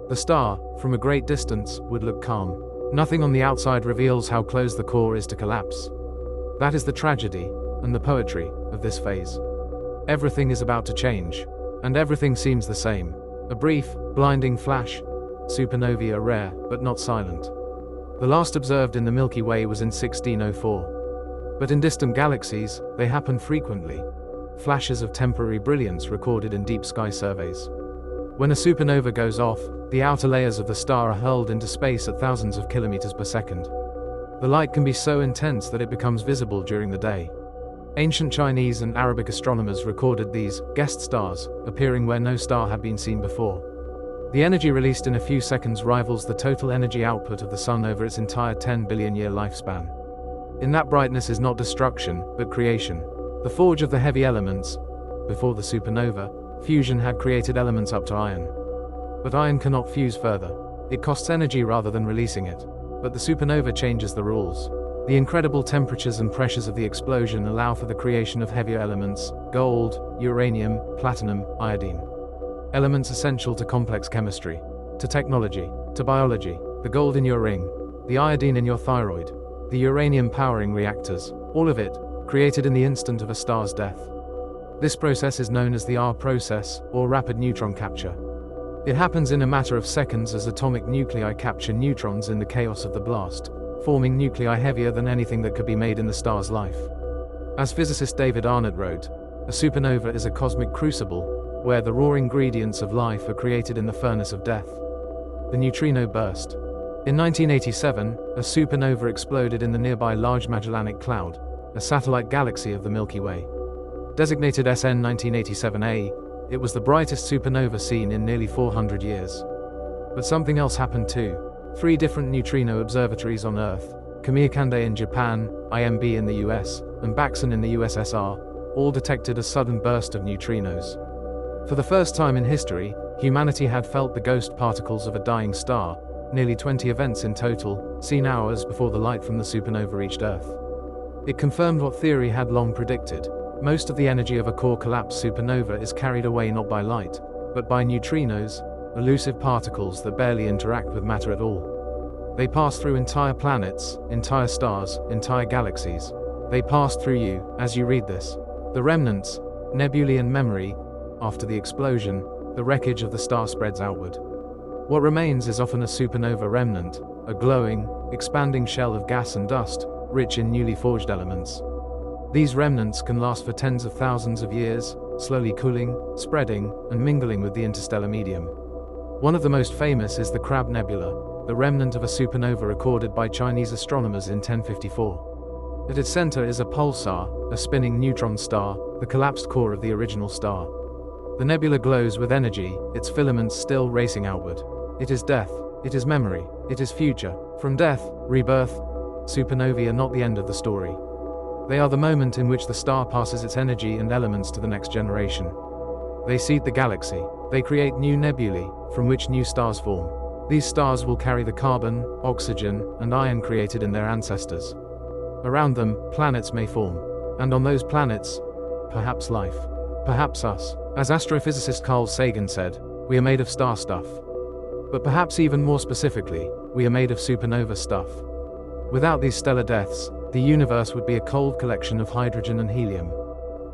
A: The star, from a great distance, would look calm. Nothing on the outside reveals how close the core is to collapse. That is the tragedy, and the poetry, of this phase. Everything is about to change, and everything seems the same. A brief, blinding flash. Supernovae are rare, but not silent. The last observed in the Milky Way was in 1604. But in distant galaxies, they happen frequently. Flashes of temporary brilliance recorded in deep sky surveys. When a supernova goes off, the outer layers of the star are hurled into space at thousands of kilometers per second. The light can be so intense that it becomes visible during the day. Ancient Chinese and Arabic astronomers recorded these guest stars, appearing where no star had been seen before. The energy released in a few seconds rivals the total energy output of the Sun over its entire 10 billion year lifespan. In that brightness is not destruction, but creation. The forge of the heavy elements. Before the supernova, fusion had created elements up to iron. But iron cannot fuse further. It costs energy rather than releasing it. But the supernova changes the rules. The incredible temperatures and pressures of the explosion allow for the creation of heavier elements: gold, uranium, platinum, iodine. elements essential to complex chemistry, to technology, to biology, the gold in your ring, the iodine in your thyroid, the uranium powering reactors, all of it, created in the instant of a star's death. This process is known as the R process, or rapid neutron capture. It happens in a matter of seconds as atomic nuclei capture neutrons in the chaos of the blast, forming nuclei heavier than anything that could be made in the star's life. As physicist David Arnott wrote, a supernova is a cosmic crucible, where the raw ingredients of life are created in the furnace of death. The neutrino burst. In 1987, a supernova exploded in the nearby Large Magellanic Cloud, a satellite galaxy of the Milky Way. Designated SN 1987A, it was the brightest supernova seen in nearly 400 years. But something else happened too. 3 different neutrino observatories on Earth, Kamiokande in Japan, IMB in the US, and Baksan in the USSR, all detected a sudden burst of neutrinos. For the first time in history, humanity had felt the ghost particles of a dying star, nearly 20 events in total, seen hours before the light from the supernova reached Earth. It confirmed what theory had long predicted. Most of the energy of a core collapse supernova is carried away not by light, but by neutrinos, elusive particles that barely interact with matter at all. They pass through entire planets, entire stars, entire galaxies. They pass through you, as you read this. The remnants, nebulae and memory, after the explosion, the wreckage of the star spreads outward. What remains is often a supernova remnant, a glowing, expanding shell of gas and dust, rich in newly forged elements. These remnants can last for tens of thousands of years, slowly cooling, spreading, and mingling with the interstellar medium. One of the most famous is the Crab Nebula, the remnant of a supernova recorded by Chinese astronomers in 1054. At its center is a pulsar, a spinning neutron star, the collapsed core of the original star. The nebula glows with energy, its filaments still racing outward. It is death, it is memory, it is future. From death, rebirth, supernovae are not the end of the story. They are the moment in which the star passes its energy and elements to the next generation. They seed the galaxy. They create new nebulae, from which new stars form. These stars will carry the carbon, oxygen, and iron created in their ancestors. Around them, planets may form. And on those planets, perhaps life. Perhaps us. As astrophysicist Carl Sagan said, we are made of star stuff. But perhaps even more specifically, we are made of supernova stuff. Without these stellar deaths, the universe would be a cold collection of hydrogen and helium.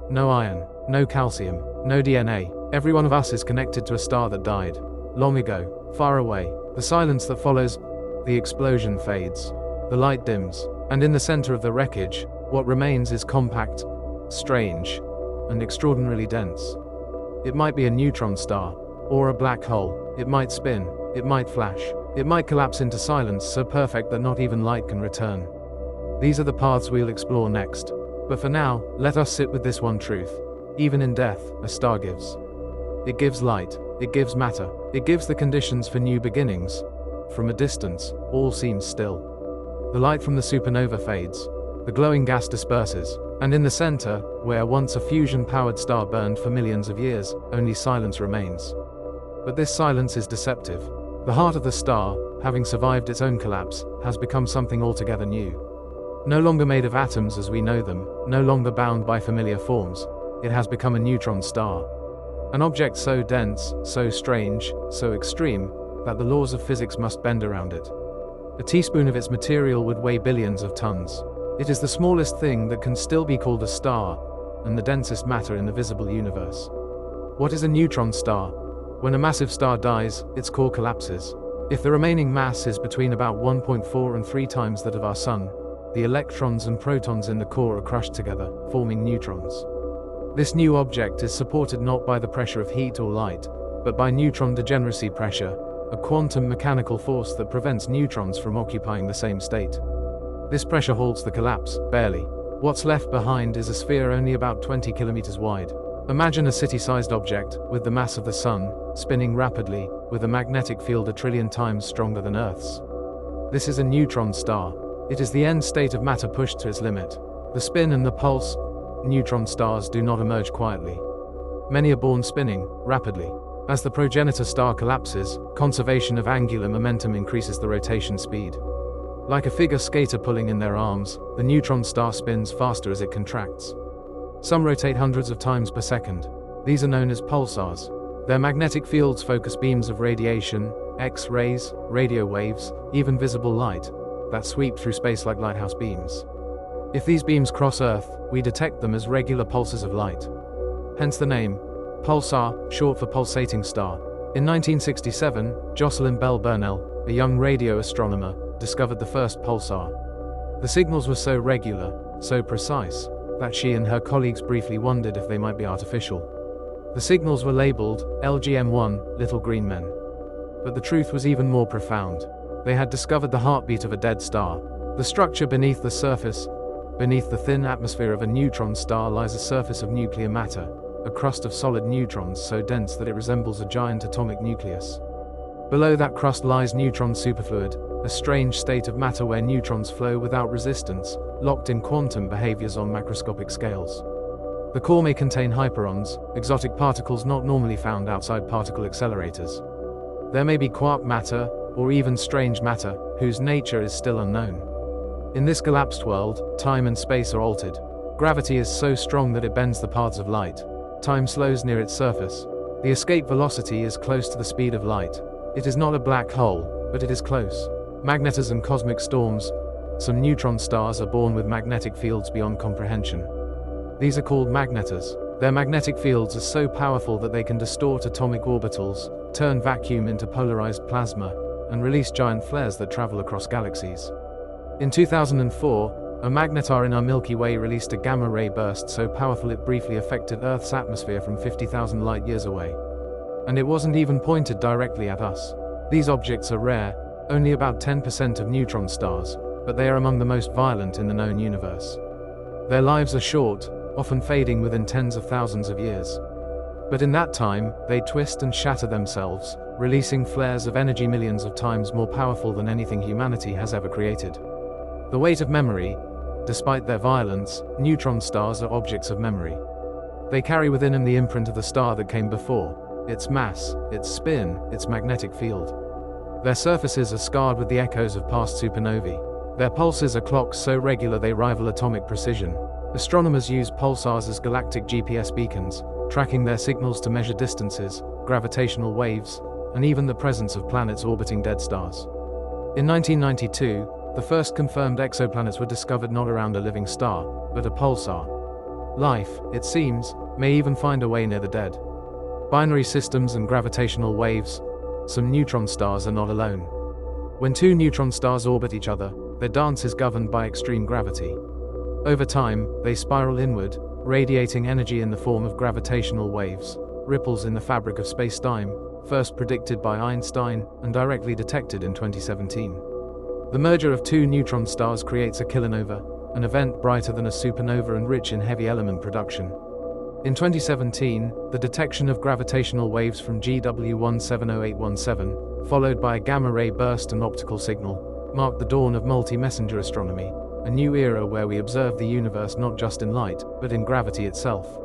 A: No iron, no calcium, no DNA. Every one of us is connected to a star that died. Long ago, far away. The silence that follows, the explosion fades. The light dims. And in the center of the wreckage, what remains is compact, strange, and extraordinarily dense. It might be a neutron star, or a black hole. It might spin. It might flash. It might collapse into silence so perfect that not even light can return. These are the paths we'll explore next. But for now, let us sit with this one truth. Even in death, a star gives. It gives light. It gives matter. It gives the conditions for new beginnings. From a distance, all seems still. The light from the supernova fades. The glowing gas disperses. And in the center, where once a fusion-powered star burned for millions of years, only silence remains. But this silence is deceptive. The heart of the star, having survived its own collapse, has become something altogether new. No longer made of atoms as we know them, no longer bound by familiar forms, it has become a neutron star. An object so dense, so strange, so extreme, that the laws of physics must bend around it. A teaspoon of its material would weigh billions of tons. It is the smallest thing that can still be called a star, and the densest matter in the visible universe. What is a neutron star? When a massive star dies, its core collapses. If the remaining mass is between about 1.4 and 3 times that of our Sun, the electrons and protons in the core are crushed together, forming neutrons. This new object is supported not by the pressure of heat or light, but by neutron degeneracy pressure, a quantum mechanical force that prevents neutrons from occupying the same state. This pressure halts the collapse, barely. What's left behind is a sphere only about 20 kilometers wide. Imagine a city-sized object, with the mass of the Sun, spinning rapidly, with a magnetic field 1 trillion times stronger than Earth's. This is a neutron star. It is the end state of matter pushed to its limit. The spin and the pulse, neutron stars do not emerge quietly. Many are born spinning, rapidly. As the progenitor star collapses, conservation of angular momentum increases the rotation speed. Like a figure skater pulling in their arms, the neutron star spins faster as it contracts. Some rotate hundreds of times per second. These are known as pulsars. Their magnetic fields focus beams of radiation, X-rays, radio waves, even visible light, that sweep through space like lighthouse beams. If these beams cross Earth, we detect them as regular pulses of light. Hence the name, pulsar, short for pulsating star. In 1967, Jocelyn Bell Burnell, a young radio astronomer, discovered the first pulsar. The signals were so regular, so precise, that she and her colleagues briefly wondered if they might be artificial. The signals were labeled LGM1, Little Green Men. But the truth was even more profound. They had discovered the heartbeat of a dead star. The structure beneath the surface, beneath the thin atmosphere of a neutron star lies a surface of nuclear matter, a crust of solid neutrons so dense that it resembles a giant atomic nucleus. Below that crust lies neutron superfluid, a strange state of matter where neutrons flow without resistance, locked in quantum behaviors on macroscopic scales. The core may contain hyperons, exotic particles not normally found outside particle accelerators. There may be quark matter, or even strange matter, whose nature is still unknown. In this collapsed world, time and space are altered. Gravity is so strong that it bends the paths of light. Time slows near its surface. The escape velocity is close to the speed of light. It is not a black hole, but it is close. Magnetism, cosmic storms. Some neutron stars are born with magnetic fields beyond comprehension. These are called magnetars. Their magnetic fields are so powerful that they can distort atomic orbitals, turn vacuum into polarized plasma, and release giant flares that travel across galaxies. In 2004, a magnetar in our Milky Way released a gamma-ray burst so powerful it briefly affected Earth's atmosphere from 50,000 light-years away. And it wasn't even pointed directly at us. These objects are rare, only about 10% of neutron stars, but they are among the most violent in the known universe. Their lives are short, often fading within tens of thousands of years. But in that time, they twist and shatter themselves, releasing flares of energy millions of times more powerful than anything humanity has ever created. The weight of memory. Despite their violence, neutron stars are objects of memory. They carry within them the imprint of the star that came before, its mass, its spin, its magnetic field. Their surfaces are scarred with the echoes of past supernovae. Their pulses are clocks so regular they rival atomic precision. Astronomers use pulsars as galactic GPS beacons, tracking their signals to measure distances, gravitational waves, and even the presence of planets orbiting dead stars. In 1992, the first confirmed exoplanets were discovered not around a living star, but a pulsar. Life, it seems, may even find a way near the dead. Binary systems and gravitational waves. Some neutron stars are not alone. When two neutron stars orbit each other, their dance is governed by extreme gravity. Over time, they spiral inward, radiating energy in the form of gravitational waves, ripples in the fabric of spacetime, first predicted by Einstein and directly detected in 2017. The merger of two neutron stars creates a kilonova, an event brighter than a supernova and rich in heavy element production. In 2017, the detection of gravitational waves from GW170817, followed by a gamma-ray burst and optical signal, marked the dawn of multi-messenger astronomy, a new era where we observe the universe not just in light, but in gravity itself.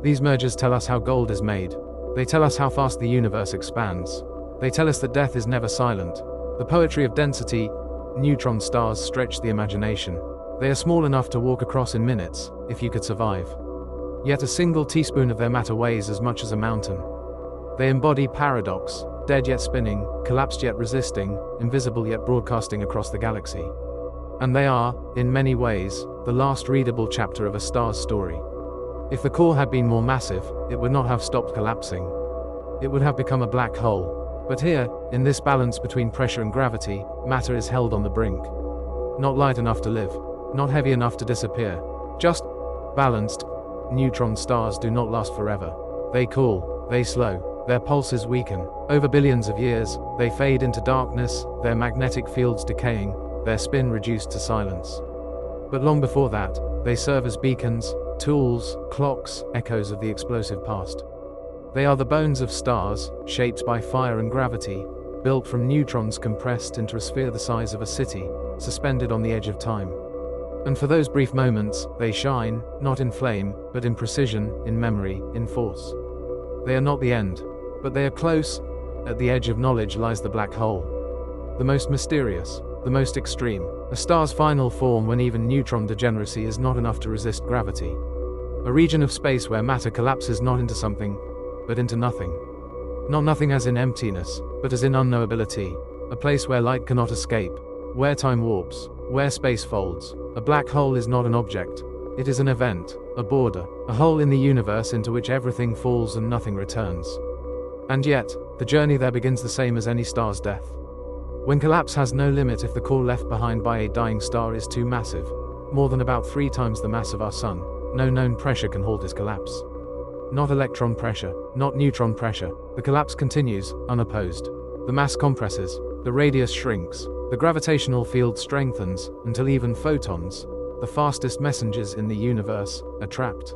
A: These mergers tell us how gold is made. They tell us how fast the universe expands. They tell us that death is never silent. The poetry of density. Neutron stars stretch the imagination. They are small enough to walk across in minutes, if you could survive. Yet a single teaspoon of their matter weighs as much as a mountain. They embody paradox, dead yet spinning, collapsed yet resisting, invisible yet broadcasting across the galaxy. And they are, in many ways, the last readable chapter of a star's story. If the core had been more massive, it would not have stopped collapsing. It would have become a black hole. But here, in this balance between pressure and gravity, matter is held on the brink. Not light enough to live, not heavy enough to disappear, just balanced. Neutron stars do not last forever. They cool, they slow, their pulses weaken. Over billions of years, they fade into darkness, their magnetic fields decaying, their spin reduced to silence. But long before that, they serve as beacons, tools, clocks, echoes of the explosive past. They are the bones of stars, shaped by fire and gravity, built from neutrons compressed into a sphere the size of a city, suspended on the edge of time. And for those brief moments, they shine, not in flame, but in precision, in memory, in force. They are not the end, but they are close. At the edge of knowledge lies the black hole. The most mysterious, the most extreme, a star's final form when even neutron degeneracy is not enough to resist gravity. A region of space where matter collapses not into something, but into nothing. Not nothing as in emptiness, but as in unknowability. A place where light cannot escape, where time warps, where space folds. A black hole is not an object. It is an event, a border, a hole in the universe into which everything falls and nothing returns. And yet, the journey there begins the same as any star's death. When collapse has no limit if the core left behind by a dying star is too massive, more than about 3 times the mass of our Sun, no known pressure can halt its collapse. Not electron pressure, not neutron pressure, the collapse continues, unopposed. The mass compresses, the radius shrinks, the gravitational field strengthens, until even photons, the fastest messengers in the universe, are trapped.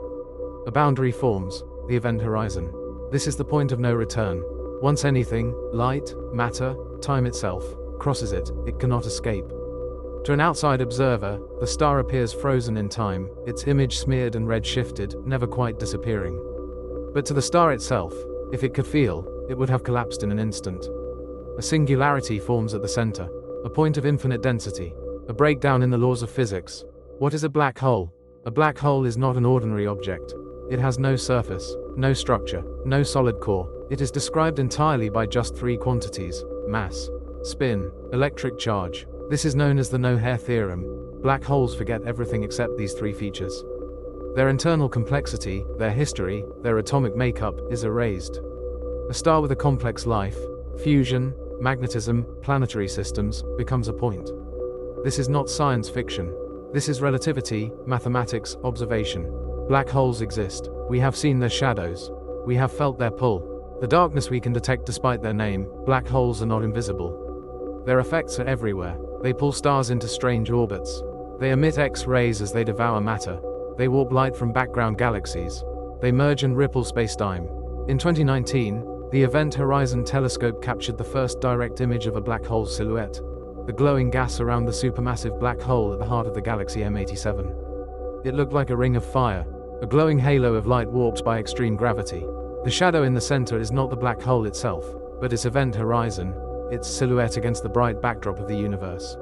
A: A boundary forms, the event horizon. This is the point of no return. Once anything, light, matter, time itself, crosses it, it cannot escape. To an outside observer, the star appears frozen in time, its image smeared and red-shifted, never quite disappearing. But to the star itself, if it could feel, it would have collapsed in an instant. A singularity forms at the center, a point of infinite density, a breakdown in the laws of physics. What is a black hole? A black hole is not an ordinary object. It has no surface, no structure, no solid core. It is described entirely by just 3 quantities: mass, spin, electric charge. This is known as the no-hair theorem. Black holes forget everything except these 3 features. Their internal complexity, their history, their atomic makeup is erased. A star with a complex life, fusion, magnetism, planetary systems, becomes a point. This is not science fiction. This is relativity, mathematics, observation. Black holes exist. We have seen their shadows. We have felt their pull. The darkness we can detect despite their name. Black holes are not invisible. Their effects are everywhere. They pull stars into strange orbits. They emit X-rays as they devour matter. They warp light from background galaxies. They merge and ripple spacetime. In 2019, the Event Horizon Telescope captured the first direct image of a black hole's silhouette, the glowing gas around the supermassive black hole at the heart of the galaxy M87. It looked like a ring of fire, a glowing halo of light warped by extreme gravity. The shadow in the center is not the black hole itself, but its event horizon, its silhouette against the bright backdrop of the universe.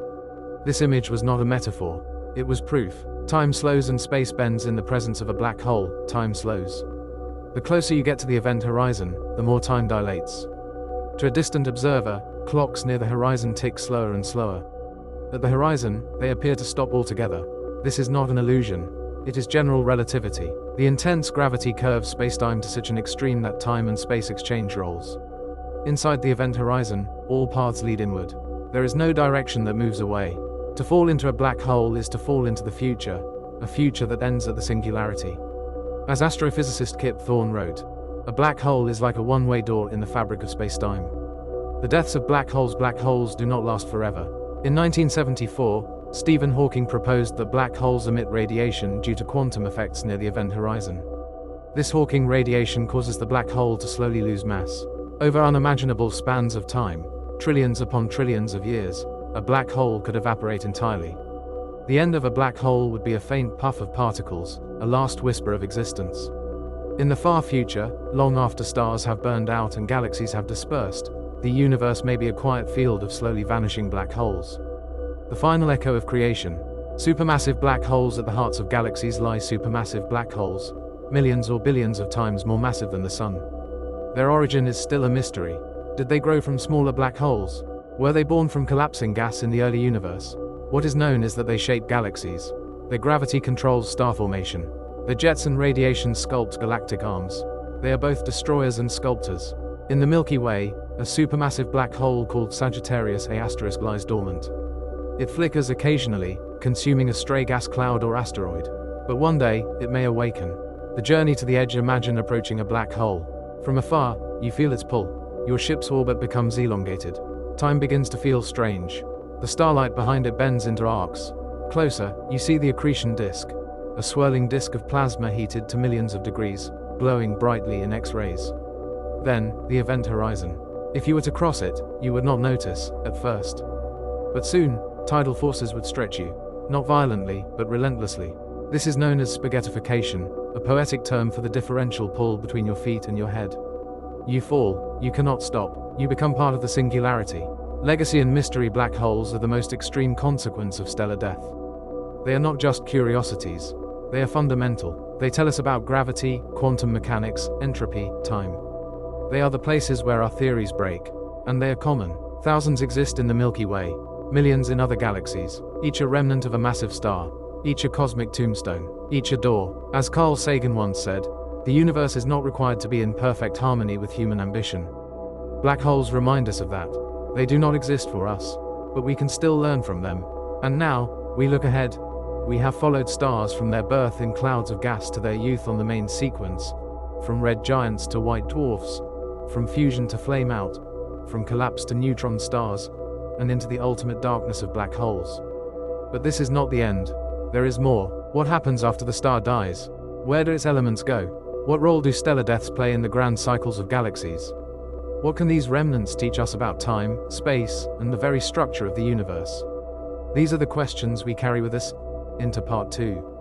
A: This image was not a metaphor, it was proof. Time slows and space bends in the presence of a black hole. Time slows. The closer you get to the event horizon, the more time dilates. To a distant observer, clocks near the horizon tick slower and slower. At the horizon, they appear to stop altogether. This is not an illusion. It is general relativity. The intense gravity curves spacetime to such an extreme that time and space exchange roles. Inside the event horizon, all paths lead inward. There is no direction that moves away. To fall into a black hole is to fall into the future, a future that ends at the singularity. As astrophysicist Kip Thorne wrote, a black hole is like a one-way door in the fabric of space-time. The deaths of black holes do not last forever. In 1974, Stephen Hawking proposed that black holes emit radiation due to quantum effects near the event horizon. This Hawking radiation causes the black hole to slowly lose mass. Over unimaginable spans of time, trillions upon trillions of years, a black hole could evaporate entirely. The end of a black hole would be a faint puff of particles, a last whisper of existence. In the far future, long after stars have burned out and galaxies have dispersed, the universe may be a quiet field of slowly vanishing black holes. The final echo of creation. Supermassive black holes at the hearts of galaxies lie supermassive black holes, millions or billions of times more massive than the Sun. Their origin is still a mystery. Did they grow from smaller black holes? Were they born from collapsing gas in the early universe? What is known is that they shape galaxies. Their gravity controls star formation. Their jets and radiation sculpt galactic arms. They are both destroyers and sculptors. In the Milky Way, a supermassive black hole called Sagittarius A* lies dormant. It flickers occasionally, consuming a stray gas cloud or asteroid. But one day, it may awaken. The journey to the edge. Imagine approaching a black hole. From afar, you feel its pull. Your ship's orbit becomes elongated. Time begins to feel strange. The starlight behind it bends into arcs. Closer, you see the accretion disk, a swirling disk of plasma heated to millions of degrees, glowing brightly in X-rays. Then, the event horizon. If you were to cross it, you would not notice, at first. But soon, tidal forces would stretch you, not violently, but relentlessly. This is known as spaghettification, a poetic term for the differential pull between your feet and your head. You fall, you cannot stop, you become part of the singularity. Legacy and mystery. Black holes are the most extreme consequence of stellar death. They are not just curiosities. They are fundamental. They tell us about gravity, quantum mechanics, entropy, time. They are the places where our theories break, and they are common. Thousands exist in the Milky Way, millions in other galaxies, each a remnant of a massive star, each a cosmic tombstone, each a door. As Carl Sagan once said, the universe is not required to be in perfect harmony with human ambition. Black holes remind us of that. They do not exist for us, but we can still learn from them. And now, we look ahead. We have followed stars from their birth in clouds of gas to their youth on the main sequence, from red giants to white dwarfs, from fusion to flame out, from collapse to neutron stars, and into the ultimate darkness of black holes. But this is not the end. There is more. What happens after the star dies? Where do its elements go? What role do stellar deaths play in the grand cycles of galaxies? What can these remnants teach us about time, space, and the very structure of the universe? These are the questions we carry with us into part 2.